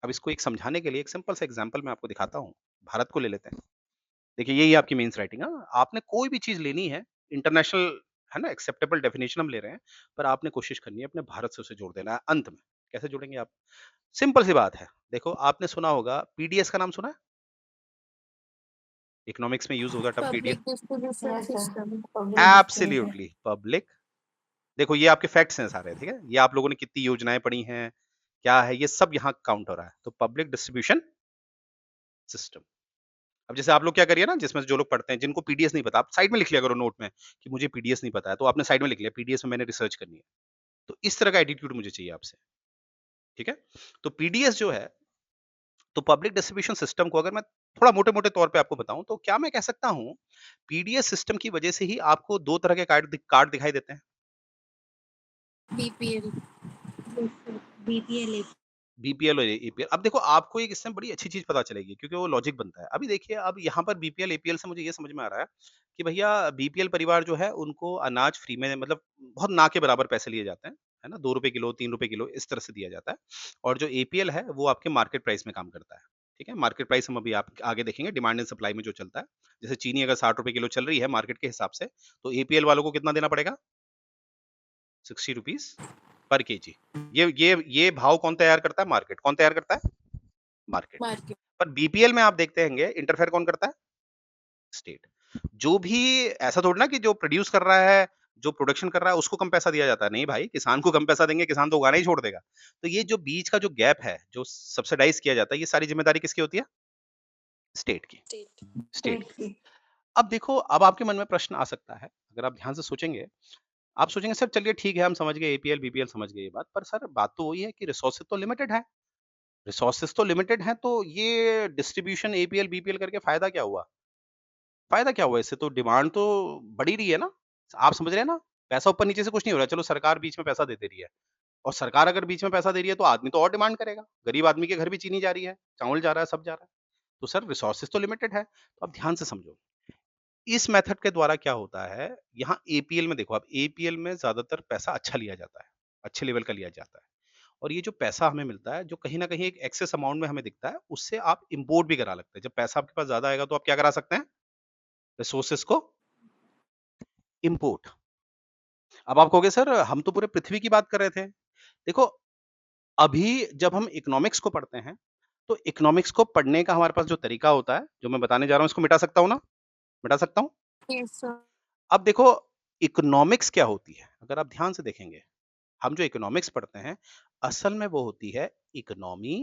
अब इसको एक समझाने के लिए एक सिंपल सा एग्जांपल मैं आपको दिखाता हूँ। भारत को ले लेते हैं। देखिए यही आपकी मेंस राइटिंग आपने कोई भी चीज़ लेनी है, इंटरनेशनल है ना एक्सेप्टेबल डेफिनिशन हम ले रहे हैं, पर आपने कोशिश करनी है अपने भारत से उसे जोड़ देना है अंत में। कैसे जोड़ेंगे आप? सिंपल सी बात है। देखो आपने सुना होगा पीडीएस का नाम सुना है? इकोनॉमिक्स में यूज़ होता है term PDS. Public distribution yes sir, system. Public distribution. Absolutely public. देखो ये आपके फैक्ट्स हैं सारे, ठीक है? ये आप लोगों ने कितनी योजनाएँ पढ़ी हैं, क्या है, ये सब यहाँ काउंट हो रहा है। तो पब्लिक डिस्ट्रीब्यूशन सिस्टम। अब जैसे आप लोग क्या करिए ना, जिसमें से जो लोग पढ़ते हैं, जिनको पीडीएस नहीं पता, आप साइड में लिख लिया करो नोट में कि मुझे पीडीएस नहीं पता है, तो आपने साइड में लिख लिया, पीडीएस में मैंने रिसर्च करनी है। तो इस तरह का एटीट्यूड मुझे चाहिए आपसे, ठीक है? तो पीडीएस जो है, तो पब्लिक डिस्ट्रीब्यूशन सिस्टम को अगर मैं थोड़ा मोटे-मोटे तौर पे आपको बताऊँ, तो क्या मैं कह सकता हूँ, पीडीएस सिस्टम की वजह से ही आपको 2 तरह के कार्ड दिखाई देते हैं। BPL. Yes sir, BPL. BPL और एपीएल। अब देखो आपको एक इससे बड़ी अच्छी चीज़ पता चलेगी क्योंकि वो लॉजिक बनता है। अभी देखिए अब यहाँ पर बीपीएल, एपीएल से मुझे ये समझ में आ रहा है कि भैया बीपीएल परिवार जो है उनको अनाज फ्री में मतलब बहुत ना के बराबर पैसे लिए जाते हैं, है ना? ₹2 किलो, ₹3 किलो इस तरह से दिया जाता है। और जो एपीएल है वो आपके मार्केट प्राइस में काम करता है। ठीक है? मार्केट प्राइस हम अभी आप आगे देखेंगे डिमांड एंड सप्लाई में जो चलता है। जैसे चीनी अगर ₹60 किलो चल रही है मार्केट के हिसाब से, तो एपीएल वालों को कितना देना पड़ेगा? ₹60 पर केजी। ये भाव कौन तैयार करता है? मार्केट। कौन तैयार करता है? मार्केट। मार्केट। पर बीपीएल में आप देखते होंगे इंटरफेयर कौन करता है? स्टेट। जो भी ऐसा थोड़ी ना कि जो प्रोड्यूस कर रहा है, जो प्रोडक्शन कर रहा है उसको कम पैसा दिया जाता है। नहीं भाई, किसान को कम पैसा देंगे, किसान तो उगाना ही छोड़ देगा। तो ये जो बीच का जो गैप है, जो सब्सिडाइज़ किया जाता है, ये सारी ज़िम्मेदारी किसकी होती है? स्टेट की। स्टेट। स्टेट स्टेट की। की। अब देखो, अब आपके मन में प्रश्न आ सकता है, अगर आप ध्यान से सोचेंगे, आप सोचेंगे सर चलिए ठीक है हम समझ गए एपीएल, बीपीएल समझ गए ये बात, पर सर बात तो वही है कि रिसोर्सेज़ तो लिमिटेड है। रिसोर्सेज़ तो लिमिटेड हैं तो ये डिस्ट्रीब्यूशन एपीएल, बीपीएल करके फ़ायदा क्या हुआ? फ़ायदा क्या हुआ इससे? तो डिमांड तो बढ़ ही रही है ना। आप समझ रहे हैं ना? पैसा ऊपर-नीचे से कुछ नहीं हो रहा है। चलो सरकार बीच में पैसा दे दे रही है और सरकार अगर बीच में पैसा दे रही है तो आदमी तो और डिमांड करेगा। गरीब आदमी के घर भी चीनी जा रही है, चावल जा रहा है, सब जा रहा है। तो सर रिसोर्सेज़ तो लिमिटेड है। तो आप ध्यान से समझो। इस मेथड के द्वारा क्या होता है, यहाँ एपीएल में देखो आप एपीएल में ज़्यादातर पैसा अच्छा लिया जाता है, अच्छे लेवल का लिया जाता है। और ये जो पैसा हमें मिलता है, जो कहीं न कहीं एक एक्सेस अमाउंट में हमें दिखता है, उससे आप इम्पोर्ट भी करा लगते हैं। जब पैसा आपके पास ज़्यादा आएगा तो आप क्या करा सकते हैं? रिसोर्सेज़ को इम्पोर्ट। अब आप कहोगे सर हम तो पूरे पृथ्वी की बात कर रहे थे। देखो अभी जब हम इकोनॉमिक्स को पढ़ते हैं, तो इकोनॉमिक्स को पढ़ने का हमारे पास जो तरीका होता है, जो मैं बताने जा रहा हूँ इसको मिटा सकता हूँ ना? मिटा सकता हूँ? Yes sir. अब देखो इकोनॉमिक्स क्या होती है? अगर आप ध्यान से देखेंगे, हम जो इकोनॉमिक्स पढ़ते हैं, असल में वो होती है इकोनॉमी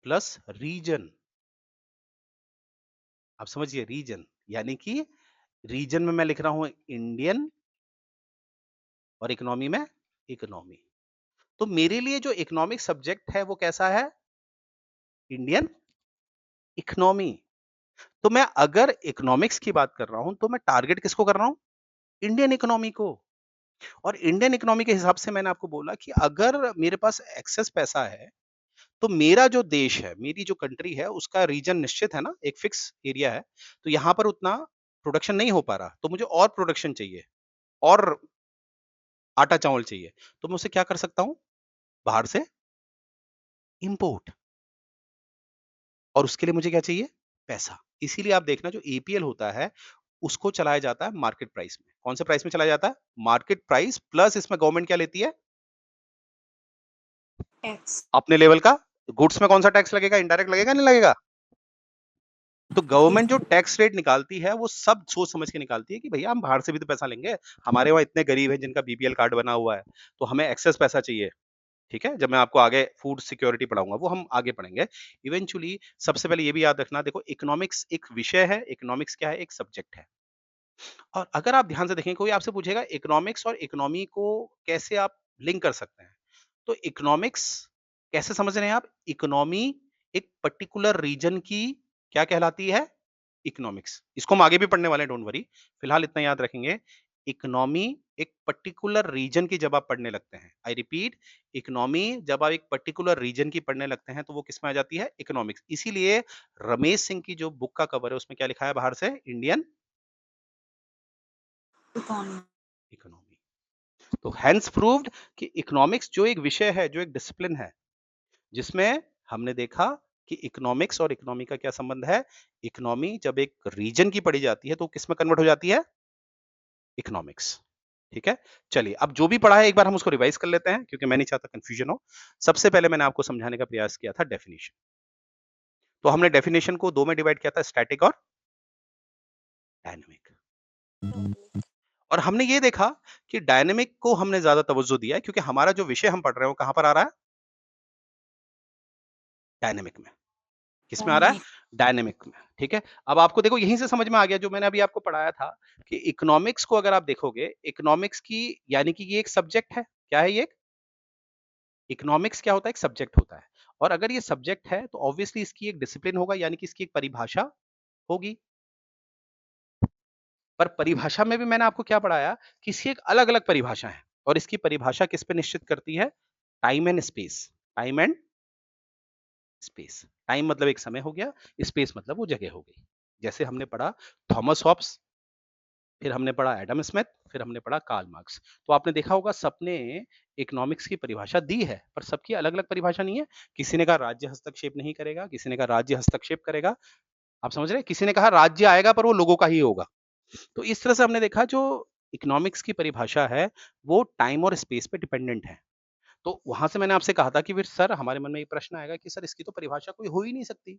प्लस रीजन। आप समझिए रीजन, यानी कि रीजन में मैं लिख रहा हूँ इंडियन और इकोनॉमी में इकोनॉमी। तो मेरे लिए जो इकोनॉमिक सब्जेक्ट है वो कैसा है? Indian economy. तो मैं अगर इकोनॉमिक्स की बात कर रहा हूं तो मैं टारगेट किसको कर रहा हूं? इंडियन इकोनॉमी को। और इंडियन इकोनॉमी के हिसाब से मैंने आपको बोला कि अगर मेरे पास एक्सेस पैसा है तो मेरा जो देश है, मेरी जो कंट्री है उसका रीजन निश्चित है ना, एक फिक्स एरिया है। तो यहां पर उतना प्रोडक्शन नहीं हो पा रहा, तो मुझे और प्रोडक्शन चाहिए और आटा चावल चाहिए, तो मैं उसे क्या कर सकता हूँ? बाहर से इंपोर्ट। और उसके लिए मुझे क्या चाहिए? पैसा। इसीलिए आप देखना जो एपीएल होता है, उसको चलाया जाता है मार्केट प्राइस में। कौन से प्राइस में चलाया जाता है? मार्केट प्राइस प्लस इसमें गवर्नमेंट क्या लेती है? टैक्स। अपने लेवल का। गुड्स में कौन सा टैक्स लगेगा? इनडायरेक्ट लगेगा, नहीं लगेगा? तो गवर्नमेंट जो टैक्स रेट निकालती है, वो सब सोच समझ के निकालती है कि भैया हम बाहर से भी तो पैसा लेंगे। हमारे वहाँ इतने गरीब हैं जिनका बीपीएल कार्ड बना हुआ है, तो हमें एक्सेस पैसा चाहिए। ठीक है? जब मैं आपको आगे फूड सिक्योरिटी पढ़ाऊँगा, वो हम आगे पढ़ेंगे। इवेंचुअली सबसे पहले ये भी याद रखना, देखो इकोनॉमिक्स एक विषय है, इकोनॉमिक्स क्या है? एक सब्जेक्ट है। और अगर आप ध्यान से देखें, कोई आपसे पूछेगा इकोनॉमिक्स और इकोनॉमी को कैसे आप लिंक कर सकते हैं? तो इकोनॉमिक्स कैसे समझ रहे हैं आप? इकोनॉमी एक पर्टिकुलर रीजन की क्या कहलाती है? इकोनॉमिक्स। इसको हम आगे भी पढ़ने वाले हैं, डोंट वरी। फिलहाल इतना याद रखेंगे, इकोनॉमी एक पर्टिकुलर रीजन की जब आप पढ़ने लगते हैं, आई रिपीट, इकोनॉमी जब आप एक पर्टिकुलर रीजन की पढ़ने लगते हैं, तो वो किसमें आ जाती है? इकोनॉमिक्स। इसीलिए रमेश सिंह की जो बुक का कवर है, उसमें क्या लिखा है बाहर से? Indian economy. इकोनॉमी। तो हेंस प्रूव्ड कि इकोनॉमिक्स जो एक विषय है, जो एक डिसिप्लिन है, जिसमें हमने देखा कि इकोनॉमिक्स और इकोनॉमी का क्या संबंध है? इकोनॉमी जब एक रीजन की पढ़ी जाती है, तो किस में कन्वर्ट हो जाती है? इकोनॉमिक्स। ठीक है? चलिए, अब जो भी पढ़ा है एक बार हम उसको रिवाइज कर लेते हैं, क्योंकि मैं नहीं चाहता कंफ्यूजन हो। सबसे पहले मैंने आपको समझाने का प्रयास किया था डेफिनेशन। तो हमने डेफिनेशन को दो में डिवाइड किया था, स्टैटिक और डायनेमिक। और हमने ये देखा कि डायनेमिक को हमने ज्यादा तवज्जो दिया है, क्योंकि हमारा जो विषय हम पढ़ रहे हैं वो कहां पर आ रहा है? डायनेमिक में। किसमें आ रहा है? डायनेमिक। डायनेमिक में। ठीक है? अब आपको देखो यहीं से समझ में आ गया जो मैंने अभी आपको पढ़ाया था, कि इकोनॉमिक्स को अगर आप देखोगे, इकोनॉमिक्स की यानी कि ये एक सब्जेक्ट है। क्या है ये? इकोनॉमिक्स क्या होता है? एक सब्जेक्ट होता है। और अगर ये सब्जेक्ट है, तो ऑब्वियसली इसकी एक डिसिप्लिन होगा, यानी कि इसकी एक परिभाषा होगी। पर परिभाषा में भी मैंने आपको क्या पढ़ाया कि इसकी एक अलग-अलग परिभाषा है, और इसकी परिभाषा किस पे निश्चित करती है? Time and space. Time and space. Time मतलब एक समय हो गया, स्पेस मतलब वो जगह हो गई। जैसे हमने पढ़ा थॉमस हॉब्स, फिर हमने पढ़ा एडम स्मिथ, फिर हमने पढ़ा कार्ल मार्क्स। तो आपने देखा होगा सबने इकोनॉमिक्स की परिभाषा दी है, पर सबकी अलग-अलग परिभाषा नहीं है। किसी ने कहा राज्य हस्तक्षेप नहीं करेगा, किसी ने कहा राज्य हस्तक्षेप करेगा। आप समझ रहे हैं? किसी ने कहा राज्य आएगा पर वो लोगों का ही होगा। तो इस तरह से हमने देखा जो इकोनॉमिक्स की परिभाषा है, वो टाइम और स्पेस पे डिपेंडेंट है। तो वहां से मैंने आपसे कहा था कि फिर सर हमारे मन में ये प्रश्न आएगा कि सर इसकी तो परिभाषा कोई हो ही नहीं सकती,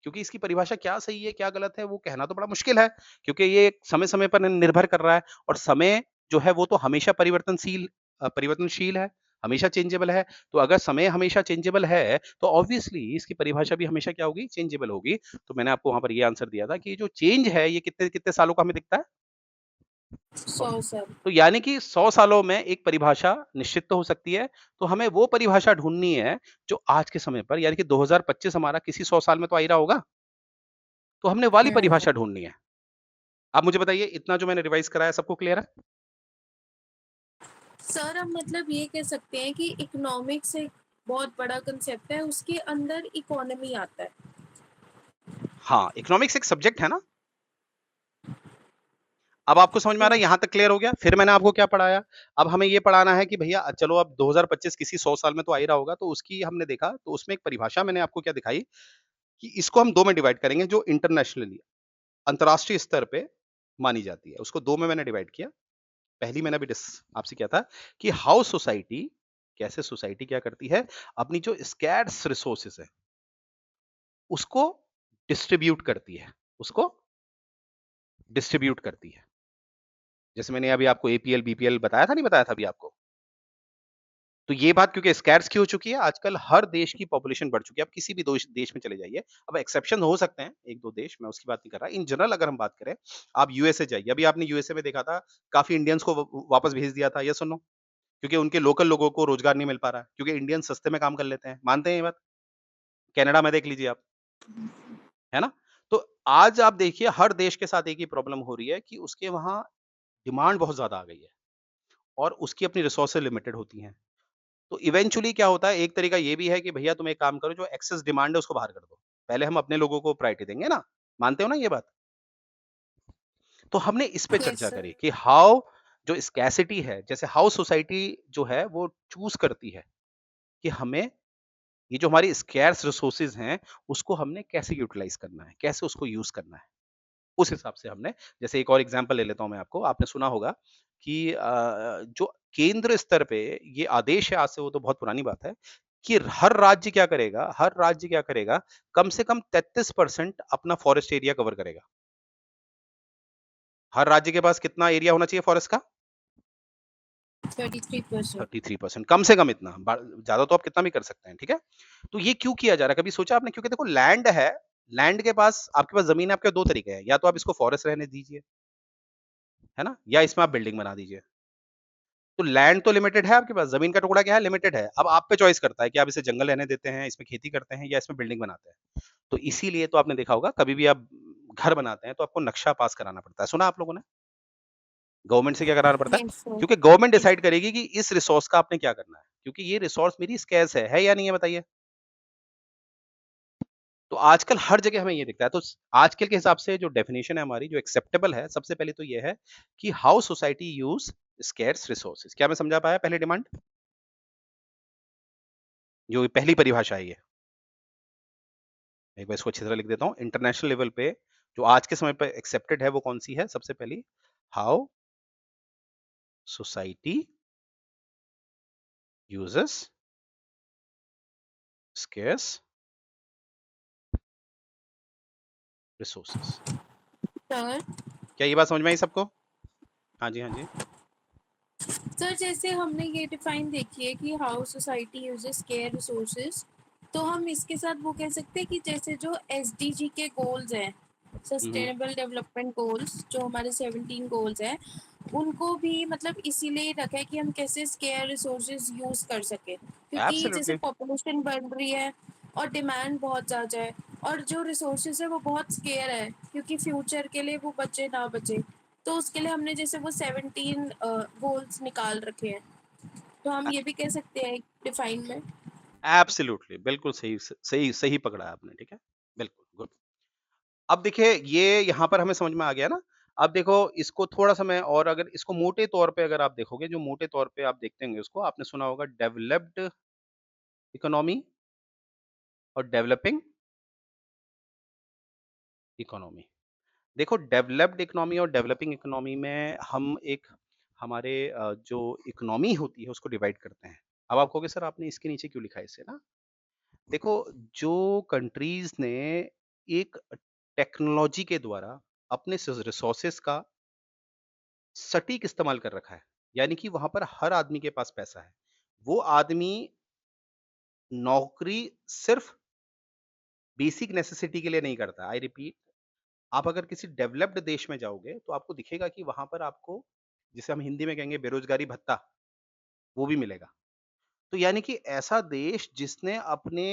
क्योंकि इसकी परिभाषा क्या सही है क्या गलत है वो कहना तो बड़ा मुश्किल है, क्योंकि ये समय समय पर निर्भर कर रहा है, और समय जो है वो तो हमेशा परिवर्तनशील है, हमेशा चेंजेबल है। तो अगर समय हमेशा चेंजेबल है, तो ऑब्वियसली इसकी परिभाषा भी हमेशा क्या होगी? चेंजेबल होगी। तो मैंने आपको वहां पर ये आंसर दिया था कि जो चेंज है ये कितने कितने सालों का हमें दिखता है? 100 100 सर। तो यानी कि 100 सालों में एक परिभाषा निश्चित तो हो सकती है, तो हमें वो परिभाषा ढूँढनी है जो आज के समय पर, यानी कि 2025 हमारा किसी 100 साल में तो आ ही रहा होगा, तो हमने वाली हम्म। परिभाषा ढूँढनी है। आप मुझे बताइए इतना जो मैंने रिवाइज़ कराया सबको क्लियर है? सर हम मतलब ये कह सकते हैं कि इकोनॉमिक्स एक बहुत बड़ा कंसेप्ट है, उसके अंदर इकोनॉमी आता है। हाँ, इकोनॉमिक्स एक सब्जेक्ट है ना? अब आपको समझ में आ रहा है, यहाँ तक क्लियर हो गया? फिर मैंने आपको क्या पढ़ाया? अब हमें ये पढ़ाना है कि भैया चलो अब 2025 किसी 100 साल में तो आ ही रहा होगा, तो उसकी हमने देखा, तो उसमें एक परिभाषा मैंने आपको क्या दिखाई कि इसको हम 2 में डिवाइड करेंगे जो इंटरनेशनली, अंतर्राष्ट्रीय स्तर पे मानी जाती है। उसको 2 में मैंने डिवाइड किया। पहली मैंने अभी आपसे किया था कि हाउ सोसाइटी, कैसे सोसाइटी क्या करती है, अपनी जो स्कैर्स रिसोर्सेज है उसको डिस्ट्रीब्यूट करती है, उसको डिस्ट्रीब्यूट करती है। जैसे मैंने अभी आपको एपीएल बीपीएल बताया था, नहीं बताया था अभी आपको? तो ये बात क्योंकि स्कैर्स की हो चुकी है, आजकल हर देश की पॉपुलेशन बढ़ चुकी है। आप किसी भी देश में चले जाइए, अब एक्सेप्शन हो सकते हैं एक दो देश, मैं उसकी बात नहीं कर रहा। इन जनरल अगर हम बात करें, आप यूएसए जाइए, अभी आपने यूएसए में देखा था काफी इंडियंस को वापस भेज दिया था, यस और नो? क्योंकि उनके लोकल लोगों को रोजगार नहीं मिल पा रहा है, क्योंकि इंडियन सस्ते में काम कर लेते हैं। मानते हैं ये बात? कनाडा में देख लीजिए आप, है ना? तो आज आप देखिए हर देश के साथ एक ही प्रॉब्लम हो रही है कि उसके वहाँ डिमांड बहुत ज़्यादा आ गई है, और उसकी अपनी रिसोर्सेज लिमिटेड होती हैं। तो इवेंचुअली क्या होता है, एक तरीका ये भी है कि भैया तुम एक काम करो, जो एक्सेस डिमांड है उसको बाहर कर दो। पहले हम अपने लोगों को प्रायोरिटी देंगे ना, मानते हो ना ये बात? तो हमने इस पे यस चर्चा सर। करी कि हाउ जो स्कैसिटी है, जैसे हाउ सोसाइटी जो है वो चूज़ करती है कि हमें ये जो हमारी स्कैर्स रिसोर्सेज़ हैं, उसको हमने कैसे यूटिलाइज़ करना है, कैसे उसको यूज़ करना है। उस हिसाब से हमने जैसे एक और एग्ज़ाम्पल ले लेता हूँ मैं आपको, आपने सुना होगा कि जो केंद्र स्तर पे ये आदेश है, आज से वो तो बहुत पुरानी बात है, कि हर राज्य क्या करेगा, कम से कम 33% अपना फॉरेस्ट एरिया कवर करेगा। हर राज्य के पास कितना एरिया होना चाहिए फॉरेस्ट का? 33%। 33% कम से कम इतना, ज़्यादा तो आप कितना भी कर सकते हैं, ठीक है? तो ये क्यों किया जा रहा है, कभी सोचा आपने? क्योंकि देखो लैंड है, लैंड के पास आपके पास ज़मीन है, आपके 2 तरीके हैं, या तो आप इसको फॉरेस्ट रहने दीजिए, है ना? या इसमें आप बिल्डिंग बना दीजिए। तो लैंड तो लिमिटेड है आपके पास, ज़मीन का टुकड़ा क्या है? लिमिटेड है। अब आप पे चॉइस करता है कि आप इसे जंगल रहने देते हैं, इसमें खेती करते हैं या इसमें बिल्डिंग बनाते हैं। तो इसीलिए तो आपने देखा होगा कभी भी आप घर बनाते हैं तो आपको नक्शा पास कराना पड़ता है। सुना आप लोगों ने? गवर्नमेंट से क्या कराना पड़ता है? Yes sir. क्योंकि गवर्नमेंट डिसाइड करेगी कि इस रिसोर्स का आपने क्या करना है। क्योंकि ये रिसोर्स मेरी स्carce है या नहीं है बताइए? तो आजकल हर जगह हमें ये दिखता है। तो आजकल के हिसाब से जो डेफिनिशन है हमारी, जो एक्सेप्टेबल है, सबसे पहले तो ये है कि हाउ सोसाइटी यूज़ स्carce रिसोर्सेज़। क्या मैं समझा पाया पहली डिमांड? जो पहली परिभाषा है ये। एक बार इसको अच्छी तरह लिख देता हूँ। इंटरनेशनल लेवल पे जो आज के समय पे एक्सेप्टेड है वो कौन-सी है? सबसे पहली, how society uses scarce resources. Sir, क्या ये बात समझ में आई सबको? हाँ जी, हाँ जी। सर जैसे हमने ये डिफाइन देखी है कि how society uses care resources, तो हम इसके साथ वो कह सकते हैं कि जैसे जो एसडीजी के गोल्स हैं, हुँ, हुँ। सस्टेनेबल डेवलपमेंट गोल्स, जो हमारे 17 गोल्स हैं, उनको भी मतलब इसीलिए रखा है कि हम कैसे स्केयर रिसोर्सेज यूज कर सके, क्योंकि जैसे एब्सोल्युटली, पॉपुलेशन बढ़ रही है और डिमांड बहुत ज़्यादा है, और जो रिसोर्सेज है वो बहुत स्केयर है, क्योंकि फ्यूचर के लिए वो बचे ना बचे। तो उसके लिए हमने जैसे वो 17 गोल्स निकाल रखे हैं, तो हम अ, ये भी कह सकते हैं डिफाइन में। एब्सोल्युटली बिल्कुल सही सही पकड़ा है आपने, ठीक है? बिल्कुल, गुड। अब देखिए ये यहाँ पर हमें समझ में आ गया ना। अब देखो इसको थोड़ा-सा मैं और अगर इसको मोटे तौर पे अगर आप देखोगे, जो मोटे तौर पे आप देखते होंगे उसको, आपने सुना होगा डेवलप्ड इकोनॉमी और डेवलपिंग इकोनॉमी। देखो डेवलप्ड इकोनॉमी और डेवलपिंग इकोनॉमी में हम एक हमारे जो इकोनॉमी होती है उसको डिवाइड करते हैं। अब आप कहोगे सर आपने इसके नीचे क्यों लिखा है इसे ना? देखो जो कंट्रीज़ ने एक टेक्नोलॉजी के द्वारा अपने रिसोर्सेज का सटीक इस्तेमाल कर रखा है, यानी कि वहां पर हर आदमी के पास पैसा है, वो आदमी नौकरी सिर्फ बेसिक नेसेसिटी के लिए नहीं करता। आई रिपीट, आप अगर किसी डेवलप्ड देश में जाओगे तो आपको दिखेगा कि वहां पर आपको, जिसे हम हिंदी में कहेंगे बेरोजगारी भत्ता, वो भी मिलेगा। तो यानी कि ऐसा देश जिसने अपने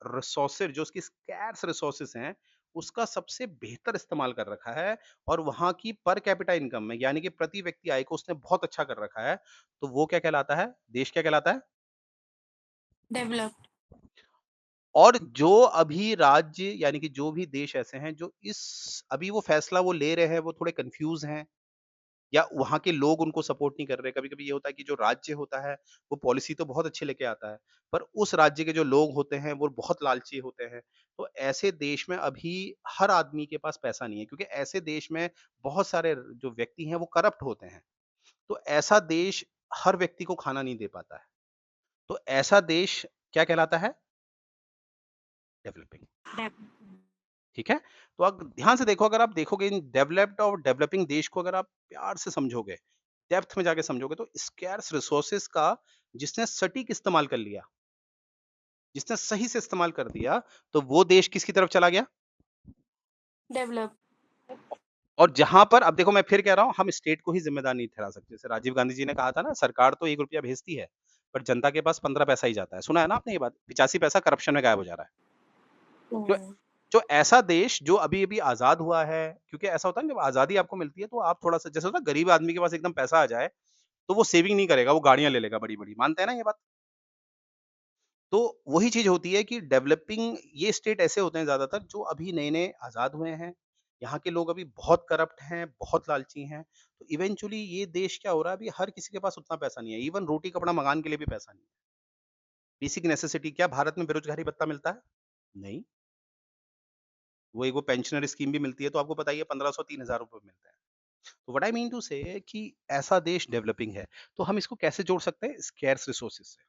रिसोर्सेज, जो उसकी स्कैर्स रिसोर्सेज हैं, उसका सबसे बेहतर इस्तेमाल कर रखा है और वहां की पर कैपिटा इनकम में, यानी कि प्रति व्यक्ति आय को उसने बहुत अच्छा कर रखा है। तो वो क्या कहलाता है? देश क्या कहलाता है? डेवलप्ड। और जो अभी राज्य, यानी कि जो भी देश ऐसे हैं जो इस अभी वो फैसला वो ले रहे हैं, वो थोड़े कंफ्यूज हैं या वहाँ के लोग उनको सपोर्ट नहीं कर रहे। कभी-कभी ये होता है कि जो राज्य होता है, वो पॉलिसी तो बहुत अच्छी लेके आता है, पर उस राज्य के जो लोग होते हैं, वो बहुत लालची होते हैं। तो ऐसे देश में अभी हर आदमी के पास पैसा नहीं है, क्योंकि ऐसे देश में बहुत सारे जो व्यक्ति हैं, वो करप्ट होते हैं। तो ऐसा देश हर व्यक्ति को खाना नहीं दे पाता है। तो ऐसा देश क्या कहलाता है? डेवलपिंग। ठीक है? तो आप ध्यान से देखो, अगर आप देखोगे इन डेवलप्ड और डेवलपिंग देश को, अगर आप प्यार से समझोगे, डेप्थ में जाके समझोगे, तो स्कार्स रिसोर्सेज का जिसने सटीक इस्तेमाल कर लिया, जिसने सही से इस्तेमाल कर दिया, तो वो देश किसकी तरफ चला गया? डेवलप। और जहाँ पर अब देखो मैं फिर कह रहा हूँ, हम स्टेट को ही ज़िम्मेदार नहीं ठहरा सकते। जैसे राजीव गांधी जी ने कहा था ना, सरकार तो ₹1 भेजती है, पर जनता के पास 15 पैसा ही जाता है। सुना है ना आपने ये बात? 85 पैसा करप्शन में गायब हो जा रहा है। जो जो ऐसा देश जो अभी-अभी आज़ाद हुआ है, क्योंकि ऐसा होता है ना, जब आज़ादी आपको मिलती है तो आप थोड़ा-सा, जैसे होता है गरीब आदमी के पास एकदम पैसा आ जाए, तो वो सेविंग नहीं करेगा, वो गाड़ियाँ ले लेगा बड़ी-बड़ी। मानते हैं ना ये बात? तो वही चीज़ होती है कि डेवलपिंग ये स्टेट ऐसे होते हैं ज़्यादातर जो अभी नए-नए आज़ाद हुए हैं यहाँ के लोग अभी बहुत करप्ट हैं, बहुत लालची हैं, तो इवेंचुअली ये देश क्या हो रहा है, अभी हर किसी के पास उतना पैसा नहीं है, इवन रोटी-कपड़ा मँगाने के लिए भी पैसा नहीं है। बेसिक नेसेसिटी क्या भारत में बेरोज़गारी भत्ता मिलता है? नहीं। वो एक वो पेंशनर स्कीम भी मिलती है, तो आपको पता ही है 1500 3000 रुपए मिलते हैं। तो व्हाट आई मीन टू से कि ऐसा देश डेवलपिंग है, तो हम इसको कैसे जोड़ सकते हैं? स्carce रिसोर्सेज़ से।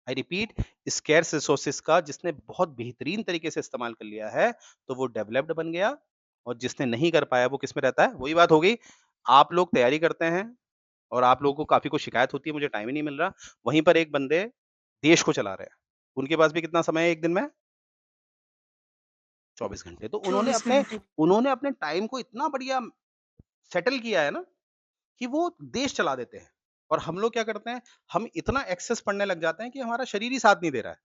आई रिपीट, स्carce रिसोर्सेज़ का जिसने बहुत बेहतरीन तरीके से इस्तेमाल कर लिया है, तो वो डेवलप्ड बन गया और जिसने नहीं कर पाया वो किसमें रहता है? वही बात हो गई, आप लोग तैयारी करते हैं और आप लोगों को काफ़ी कुछ शिकायत होती है, मुझे टाइम ही नहीं मिल रहा। वहीं पर एक बंदे देश को चला रहे हैं। उनके पास भी कितना समय है 1 दिन में? 24 घंटे। तो 24 घंटे। उन्होंने अपने टाइम को इतना बढ़िया सेटल किया है ना कि वो देश चला देते हैं। और हम लोग क्या करते हैं, हम इतना एक्सेस पढ़ने लग जाते हैं कि हमारा शरीर ही साथ नहीं दे रहा है।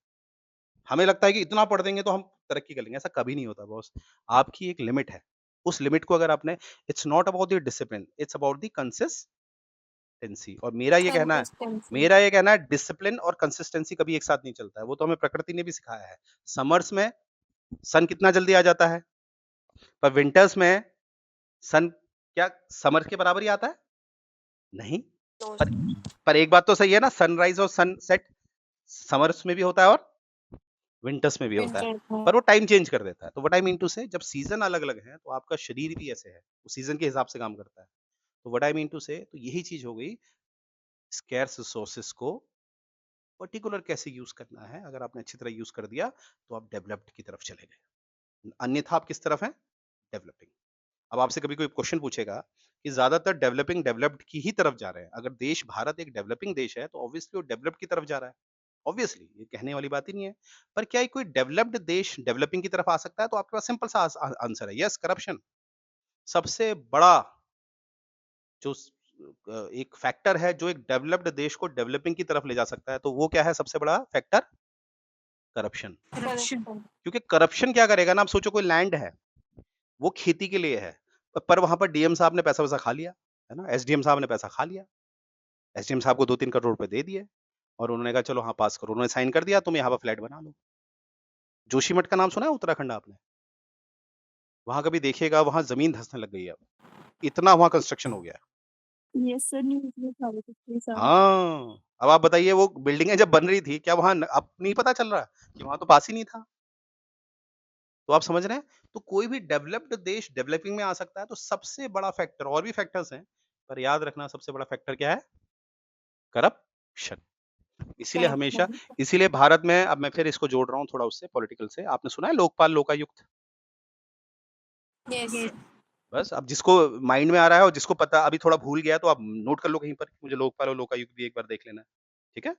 हमें लगता है कि इतना पढ़ देंगे तो हम तरक्की कर लेंगे, ऐसा कभी नहीं होता बॉस। आपकी एक लिमिट है। उस लिमिट को अगर आपने, it's not about the discipline, it's about the consistency. और कंसिस्टेंसी। मेरा ये कहना है डिसिप्लिन और कंसिस्टेंसी कभी एक साथ नहीं चलता है। वो तो हमें प्रकृति ने भी सिखाया है। समर्स में सन कितना जल्दी आ जाता है, पर विंटर्स में सन क्या समर के बराबर ही आता है? नहीं। पर पर एक बात तो सही है ना, सनराइज और सनसेट समर्स में भी होता है और विंटर्स में भी होता है, विंटर पर वो टाइम चेंज कर देता है। तो व्हाट आई मीन टू से, जब सीजन अलग-अलग है, तो आपका शरीर भी ऐसे है, वो सीजन के हिसाब से काम करता है। तो व्हाट आई मीन टू से, तो यही चीज़ हो गई, स्carce रिसोर्सेज को पर्टिकुलर कैसे यूज़ करना है। अगर आपने अच्छी तरह यूज़ कर दिया, तो आप डेवलप्ड की तरफ चले गए। अन्यथा आप किस तरफ हैं? डेवलपिंग। अब आपसे कभी कोई क्वेश्चन पूछेगा कि ज़्यादातर डेवलपिंग डेवलप्ड की ही तरफ जा रहे हैं। अगर देश भारत एक डेवलपिंग देश है, तो ऑब्वियसली वो डेवलप्ड की तरफ जा रहा है। ऑब्वियसली ये कहने वाली बात ही नहीं है। पर क्या कोई डेवलप्ड देश डेवलपिंग की तरफ आ सकता है? तो आपके पास सिंपल सा आंसर है, यस, करप्शन। सबसे बड़ा जो एक फैक्टर है जो एक डेवलप्ड देश को डेवलपिंग की तरफ ले जा सकता है, तो वो क्या है सबसे बड़ा फैक्टर? करप्शन। करप्शन। क्योंकि करप्शन क्या करेगा ना, आप सोचो कोई लैंड है, वो खेती के लिए है, पर वहाँ पर डीएम साहब ने पैसा-वैसा खा लिया, है ना? एसडीएम साहब ने पैसा खा लिया। एसडीएम साहब को 2-3 करोड़ रुपए दे दिए और उन्होंने कहा चलो हाँ पास करो। उन्होंने साइन कर दिया, तुम यहाँ पर फ्लैट बना लो। जोशीमठ का नाम सुना है उत्तराखंड आपने? वहाँ कभी देखिएगा, वहाँ ज़मीन धँसने लग गई है अब। इतना वहाँ कंस्ट्रक्शन हो गया है। यस सर, न्यूज़ में था वो पिछले साल। हाँ, अब आप बताइए वो बिल्डिंगें जब बन रही थी, क्या वहाँ न अब नहीं पता चल रहा कि वहाँ तो पास ही नहीं था? तो आप समझ रहे हैं? तो कोई भी डेवलप्ड देश डेवलपिंग में आ सकता है, तो सबसे बड़ा फैक्टर, और भी फैक्टर्स हैं, पर याद रखना सबसे बड़ा फैक्टर क्या है? करप्शन। इसीलिए हमेशा, करप्शन। इसीलिए भारत में, अब मैं फिर इसको जोड़ रहा हूँ थोड़ा उससे पॉलिटिकल से, आपने सुना है Lokpal Lokayukta? Yes yes. Sir. बस अब जिसको माइंड में आ रहा है और जिसको पता अभी थोड़ा भूल गया, तो आप नोट कर लो कहीं पर, मुझे लोकपाल और लोकायुक्त भी एक बार देख लेना है। ठीक है?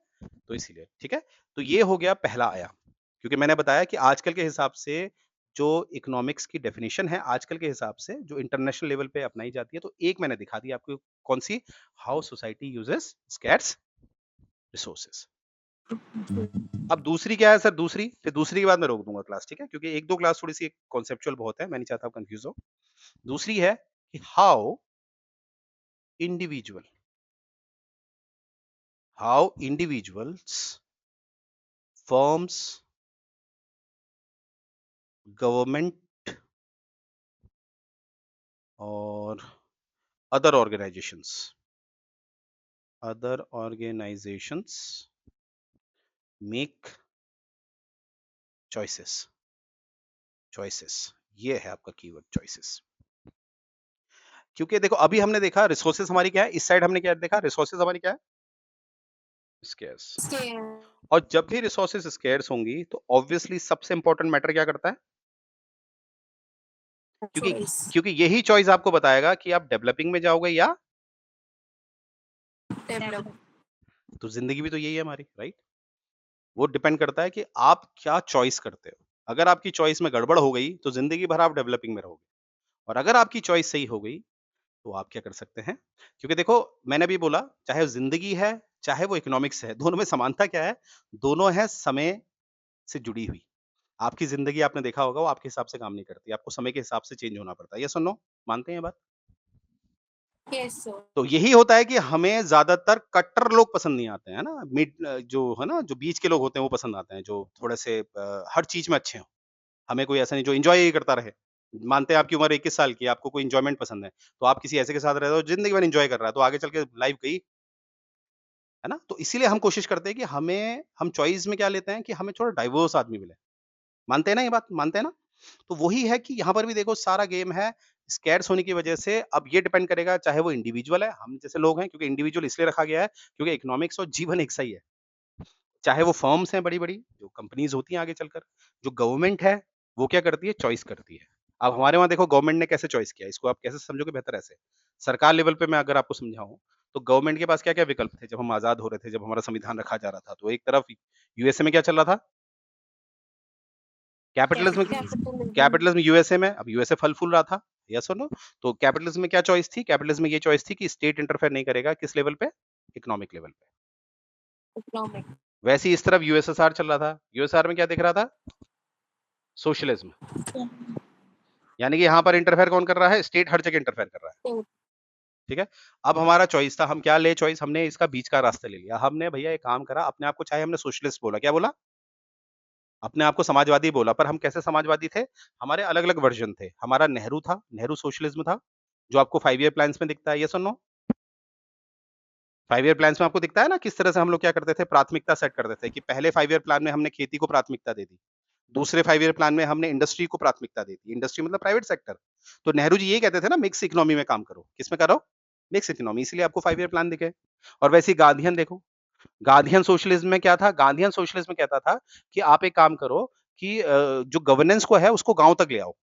तो इसीलिए, ठीक है? तो ये हो गया पहला आयाम, क्योंकि मैंने बताया कि आजकल के हिसाब से जो इकोनॉमिक्स की डेफिनिशन है, आजकल के हिसाब से जो इंटरनेशनल लेवल पे अपनाई जाती है, तो एक मैंने दिखा दी आपको, कौन-सी? How society uses scarce resources. अब दूसरी क्या है सर? दूसरी, फिर दूसरी के बाद मैं रोक दूँगा क्लास, ठीक है? क्योंकि 1-2 क्लास थोड़ी-सी कॉन्सेप्चुअल बहुत है, मैं नहीं चाहता आप कन्फ्यूज़ हो। दूसरी है कि individual how individuals, firms, government और other organisations make choices. Choices, ये है आपका कीवर्ड, चॉइसेस। क्योंकि देखो अभी हमने देखा रिसोर्सेज हमारी क्या है, इस साइड हमने क्या देखा, रिसोर्सेज हमारी क्या है? स्केर्स। और जब भी रिसोर्सेज स्केर्स होंगी, तो ऑब्वियसली सबसे इंपॉर्टेंट मैटर क्या करता है? क्योंकि चॉइस। क्योंकि यही चॉइस आपको बताएगा कि आप डेवलपिंग में जाओगे या, डेवलप। तो जिंदगी भी तो यही है हमारी, राइट? वो डिपेंड करता है कि आप क्या चॉइस करते हो। अगर आपकी चॉइस में गड़बड़ हो गई, तो जिंदगी भर आप डेवलपिंग में रहोगे। और अगर आपकी चॉइस सही हो गई, तो आप क्या कर सकते हैं? क्योंकि देखो मैंने अभी बोला, चाहे वो जिंदगी है, चाहे वो इकोनॉमिक्स है, दोनों में समानता क्या है? दोनों है समय से जुड़ी हुई। आपकी जिंदगी आपने देखा होगा, वो आपके हिसाब से काम नहीं करती, आपको समय के हिसाब से चेंज होना पड़ता है। यस और नो? मानते हैं ये बात? Yes sir. तो यही होता है कि हमें ज़्यादातर कट्टर लोग पसंद नहीं आते हैं ना, जो है ना, जो बीच के लोग होते हैं वो पसंद आते हैं, जो थोड़े से हर चीज़ में अच्छे हों। हमें कोई ऐसा नहीं जो एन्जॉय ही करता रहे। मानते हैं आपकी उम्र 21 साल की है, आपको कोई एन्जॉयमेंट पसंद है, तो आप किसी ऐसे के साथ रहते हो ज़िंदगी भर एन्जॉय कर रहा है, तो आगे चल के लाइफ़ गई, है ना? तो इसीलिए हम कोशिश करते हैं कि हम चॉइस में क्या लेते हैं कि हमें थोड़ा डाइवर्स आदमी मिले। मानते हैं ना ये बात? मानते हैं ना? तो वही है कि यहाँ पर भी देखो सारा गेम है, स्कैर्स होने की वजह से अब ये डिपेंड करेगा चाहे वो इंडिविजुअल है, हम जैसे लोग हैं क्योंकि इंडिविजुअल इसलिए रखा गया है क्योंकि इकोनॉमिक्स और जीवन एक सा ही है। चाहे वो फर्म्स हैं बड़ी-बड़ी, जो कंपनीज़ होती हैं आगे चलकर, जो गवर्नमेंट है, वो क्या करती है? चॉइस करती है। अब हमारे वहाँ देखो गवर्नमेंट ने कैसे चॉइस किया, इसको आप कैसे समझोगे बेहतर ऐसे? सरकार लेवल पे मैं अगर आपको समझाऊँ, तो गवर्नमेंट के पास क्या-क्या विकल्प थे जब हम आज़ाद हो रहे थे, जब हमारा संविधान रखा जा रहा था। तो एक तरफ यूएसए में क्या चल रहा था? Capitalism capitalism. Capitalism. Capitalism USA में, अब यूएसए फल-फूल रहा था, येस और नो? तो कैपिटलिज़्म में क्या चॉइस थी? कैपिटलिज़्म में ये चॉइस थी कि स्टेट इंटरफेयर नहीं करेगा, किस लेवल पे? इकोनॉमिक लेवल पे। इकोनॉमिक। वैसे ही इस तरफ यूएसएसआर चल रहा था। यूएसएसआर में क्या दिख रहा था? सोशलिज़्म। यानी कि यहाँ पर इंटरफेयर कौन कर रहा है? स्टेट हर जगह इंटरफेयर कर रहा है, ठीक है? अब हमारा चॉइस था, हम क्या ले चॉइस हमने इसका बीच का रास्ता ले लिया। हमने भैया एक काम करा, अपने आप को चाहे हमने सोशलिस्ट बोला, क्या बोला? अपने आप को समाजवादी बोला, पर हम कैसे समाजवादी थे? हमारे अलग-अलग वर्ज़न थे। हमारा नेहरू था, नेहरू सोशलिज़्म था, जो आपको 5 ईयर प्लान्स में दिखता है, येस और नो? 5 ईयर प्लान्स में आपको दिखता है ना किस तरह से हम लोग क्या करते थे, प्राथमिकता सेट करते थे कि पहले 5 ईयर प्लान में हमने खेती को प्राथमिकता दे दी। दूसरे 5 ईयर प्लान में हमने इंडस्ट्री को प्राथमिकता दी थी। इंडस्ट्री मतलब प्राइवेट सेक्टर। तो नेहरू जी ये कहते थे ना मिक्स इकोनॉमी में काम करो। किसमें करो? मिक्स इकोनॉमी इसलिए आपको 5 ईयर प्लान दिखे। और वैसे ही गांधीयन देखो। गांधीयन सोशलिज्म में क्या था? गांधीयन सोशलिज्म में कहता था कि आप एक काम करो कि जो गवर्नेंस को है उसको गाँव तक ले आओ।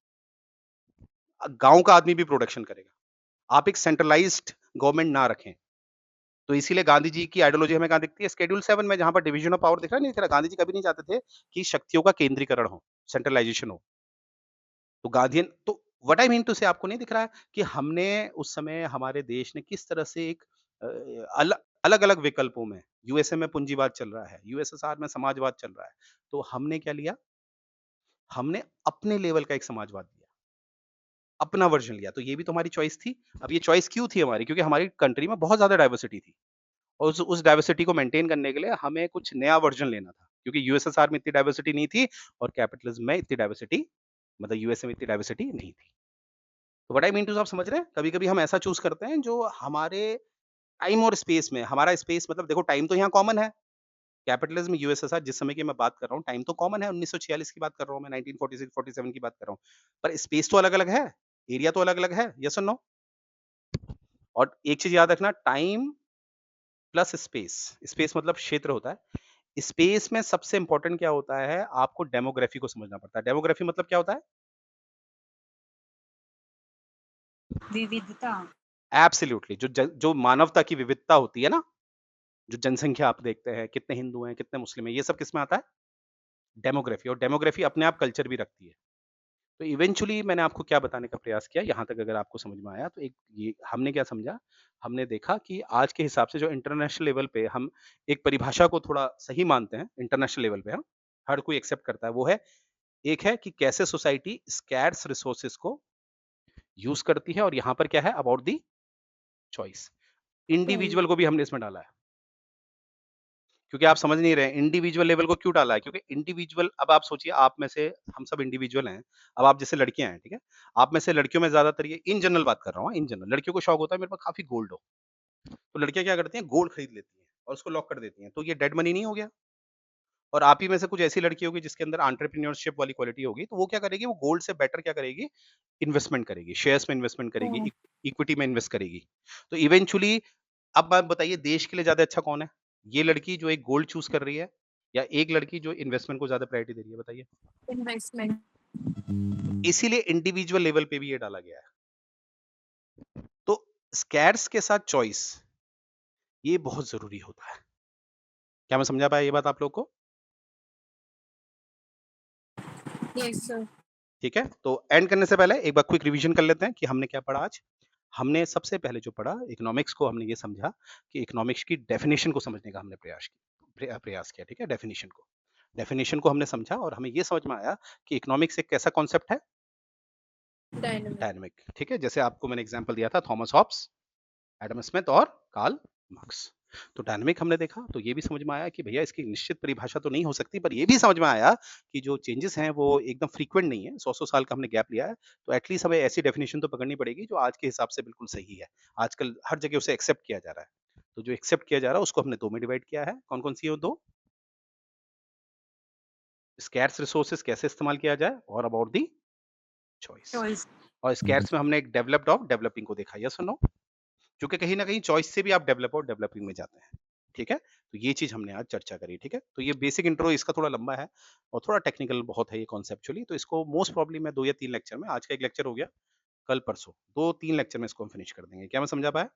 गाँव का आदमी भी प्रोडक्शन करेगा। आप एक सेंट्रलाइज्ड गवर्नमेंट ना रखें। तो इसीलिए गांधी जी की आइडियोलॉजी हमें कहाँ दिखती है? शेड्यूल 7 में जहाँ पर डिविजन ऑफ पावर दिख रहा है नहीं दिख रहा? गांधी जी कभी नहीं चाहते थे कि शक्तियों का केंद्रीकरण हो, सेंट्रलाइजेशन हो। तो गार्डियन तो व्हाट आई मीन टू से आपको नहीं दिख रहा है कि हमने उस समय हमारे देश ने किस तरह से एक अलग-अलग विकल्पों में यूएसए में पूंजीवाद चल रहा है, यूएसएसआर में समाजवाद चल रहा है। तो हमने क्या लिया? हमने अपने लेवल का एक समाजवाद लिया, अपना वर्जन लिया। तो ये भी तो हमारी चॉइस थी। अब ये चॉइस क्यों थी हमारी? क्योंकि हमारी कंट्री में बहुत ज़्यादा डाइवर्सिटी थी और उस डाइवर्सिटी को मेंटेन करने के लिए हमें कुछ नया वर्जन लेना था। क्योंकि यूएसएसआर में इतनी डाइवर्सिटी नहीं थी और कैपिटलिज्म में इतनी डाइवर्सिटी मतलब यूएसए में इतनी डाइवर्सिटी नहीं थी। तो व्हाट आई मीन टू आप समझ रहे हैं? कभी-कभी हम ऐसा चूज़ करते हैं जो हमारे टाइम और स्पेस में हमारा स्पेस मतलब देखो टाइम तो यहाँ कॉमन है। कैपिटलिज़्म, यूएसएसआर जिस समय की मैं बात कर रहा हूँ, टाइम तो कॉमन है 1946 की बात कर रहा हूँ मैं 1946-47 की बात कर रहा हूँ। पर स्पेस तो अलग-अलग है, एरिया तो अलग-अलग है, येस और नो? और एक चीज़ याद रखना टाइम प्लस स्पेस, स्पेस मतलब क्षेत्र होता है। स्पेस में सबसे इम्पोर्टेंट क्या होता है, आपको डेमोग्राफी को समझना पड़ता है। डेमोग्राफी मतलब क्या होता है? विविधता। एब्सोल्यूटली जो मानवता की विविधता होती है ना, जो जनसंख्या आप देखते हैं, कितने हिंदू हैं, कितने मुस्लिम हैं, ये सब किसमें आता है? डेमोग्राफी और डेमोग्राफी अपने आप कल्चर भी रखती है। तो इवेंचुअली मैंने आपको क्या बताने का प्रयास किया, यहाँ तक अगर आपको समझ में आया तो एक ये हमने क्या समझा, हमने देखा कि आज के हिसाब से जो इंटरनेशनल लेवल पे हम एक परिभाषा को थोड़ा सही मानते हैं, इंटरनेशनल लेवल पे हर कोई एक्सेप्ट करता है, वो है एक है कि कैसे सोसाइटी स्कैर्स रिसोर्सेज को यूज़ करती है और यहाँ पर क्या है about the choice. Choice. Individual को भी हमने इसमें डाला है। क्योंकि आप समझ नहीं रहे हैं, इंडिविजुअल लेवल को क्यों डाला है? क्योंकि इंडिविजुअल अब आप सोचिए आप में से हम सब इंडिविजुअल हैं। अब आप जैसे लड़कियाँ हैं, ठीक है? आप में से लड़कियों में ज़्यादातर ये इन जनरल बात कर रहा हूँ इन जनरल। लड़कियों को शौक होता है मेरे पास काफ़ी गोल्ड हो। तो लड़कियाँ क्या करती हैं गोल्ड खरीद लेती हैं और उसको लॉक कर देती हैं। तो ये डेड मनी नहीं हो गया? और आप ही में से कुछ ऐसी लड़की होगी जिसके अंदर एंटरप्रेन्योरशिप वाली क्वालिटी होगी, तो वो क्या करेगी? वो गोल्ड से बेटर क्या करेगी? इन्वेस्टमेंट करेगी, शेयर्स में इन्वेस्टमेंट करेगी, हुँ। इक्विटी में इन्वेस्ट करेगी। तो इवेंचुअली अब आप बताइए देश के लिए ज़्यादा अच्छा कौन है? ये लड़की जो एक गोल्ड चूज़ कर रही है या एक लड़की जो इन्वेस्टमेंट को ज़्यादा प्रायोरिटी दे रही है बताइए? इन्वेस्टमेंट। इसीलिए इंडिविजुअल लेवल पे भी ये डाला गया है। तो स्कैर्स के साथ चॉइस ये बहुत ज़रूरी होता है। क्या मैं समझा पाया ये बात आप लोग को? Yes sir. ठीक है? तो एंड करने से पहले एक बार क्विक रिवीजन कर लेते हैं कि हमने क्या पढ़ा आज? हमने सबसे पहले जो पढ़ा इकोनॉमिक्स को हमने ये समझा कि इकोनॉमिक्स की डेफिनिशन को समझने का हमने प्रयास किया, ठीक है? डेफिनिशन को। डेफिनिशन को हमने समझा और हमें ये समझ में आया कि इकोनॉमिक्स एक कैसा कॉन्सेप्ट है? डायनामिक। डायनामिक, ठीक है? जैसे आपको मैंने एग्जांपल दिया था थॉमस हॉब्स, एडम स्मिथ और कार्ल मार्क्स। तो डायनामिक हमने देखा, तो ये भी समझ में आया कि भैया इसकी निश्चित परिभाषा तो नहीं हो सकती, पर ये भी समझ में आया कि जो चेंजेस हैं वो एकदम फ्रीक्वेंट नहीं है, 100-100 साल का हमने गैप लिया है, तो एटलीस्ट हमें ऐसी डेफिनिशन तो पकड़नी पड़ेगी जो आज के हिसाब से बिल्कुल सही है। आजकल हर जगह उसे एक्सेप्ट किया जा रहा है। तो जो एक्सेप्ट किया जा रहा है उसको हमने 2 में डिवाइड किया है। कौन-कौन सी है वो 2? स्कार्स रिसोर्सेज़ कैसे इस्तेमाल किया जाए और अबाउट द चॉइस। चॉइस। और स्कार्स में हमने एक डेवलप्ड और डेवलपिंग को देखा, यस और नो? क्योंकि कहीं न कहीं चॉइस से भी आप डेवलप और डेवलपिंग में जाते हैं, ठीक है? तो ये चीज़ हमने आज चर्चा करी, ठीक है? तो ये बेसिक इंट्रो इसका थोड़ा लंबा है और थोड़ा टेक्निकल बहुत है ये कॉन्सेप्चुअली, तो इसको मोस्ट प्रोबब्ली मैं 2 या 3 लेक्चर में, आज का 1 लेक्चर हो गया, कल परसों 2-3 लेक्चर में इसको हम फिनिश कर देंगे। क्या मैं समझा पाया?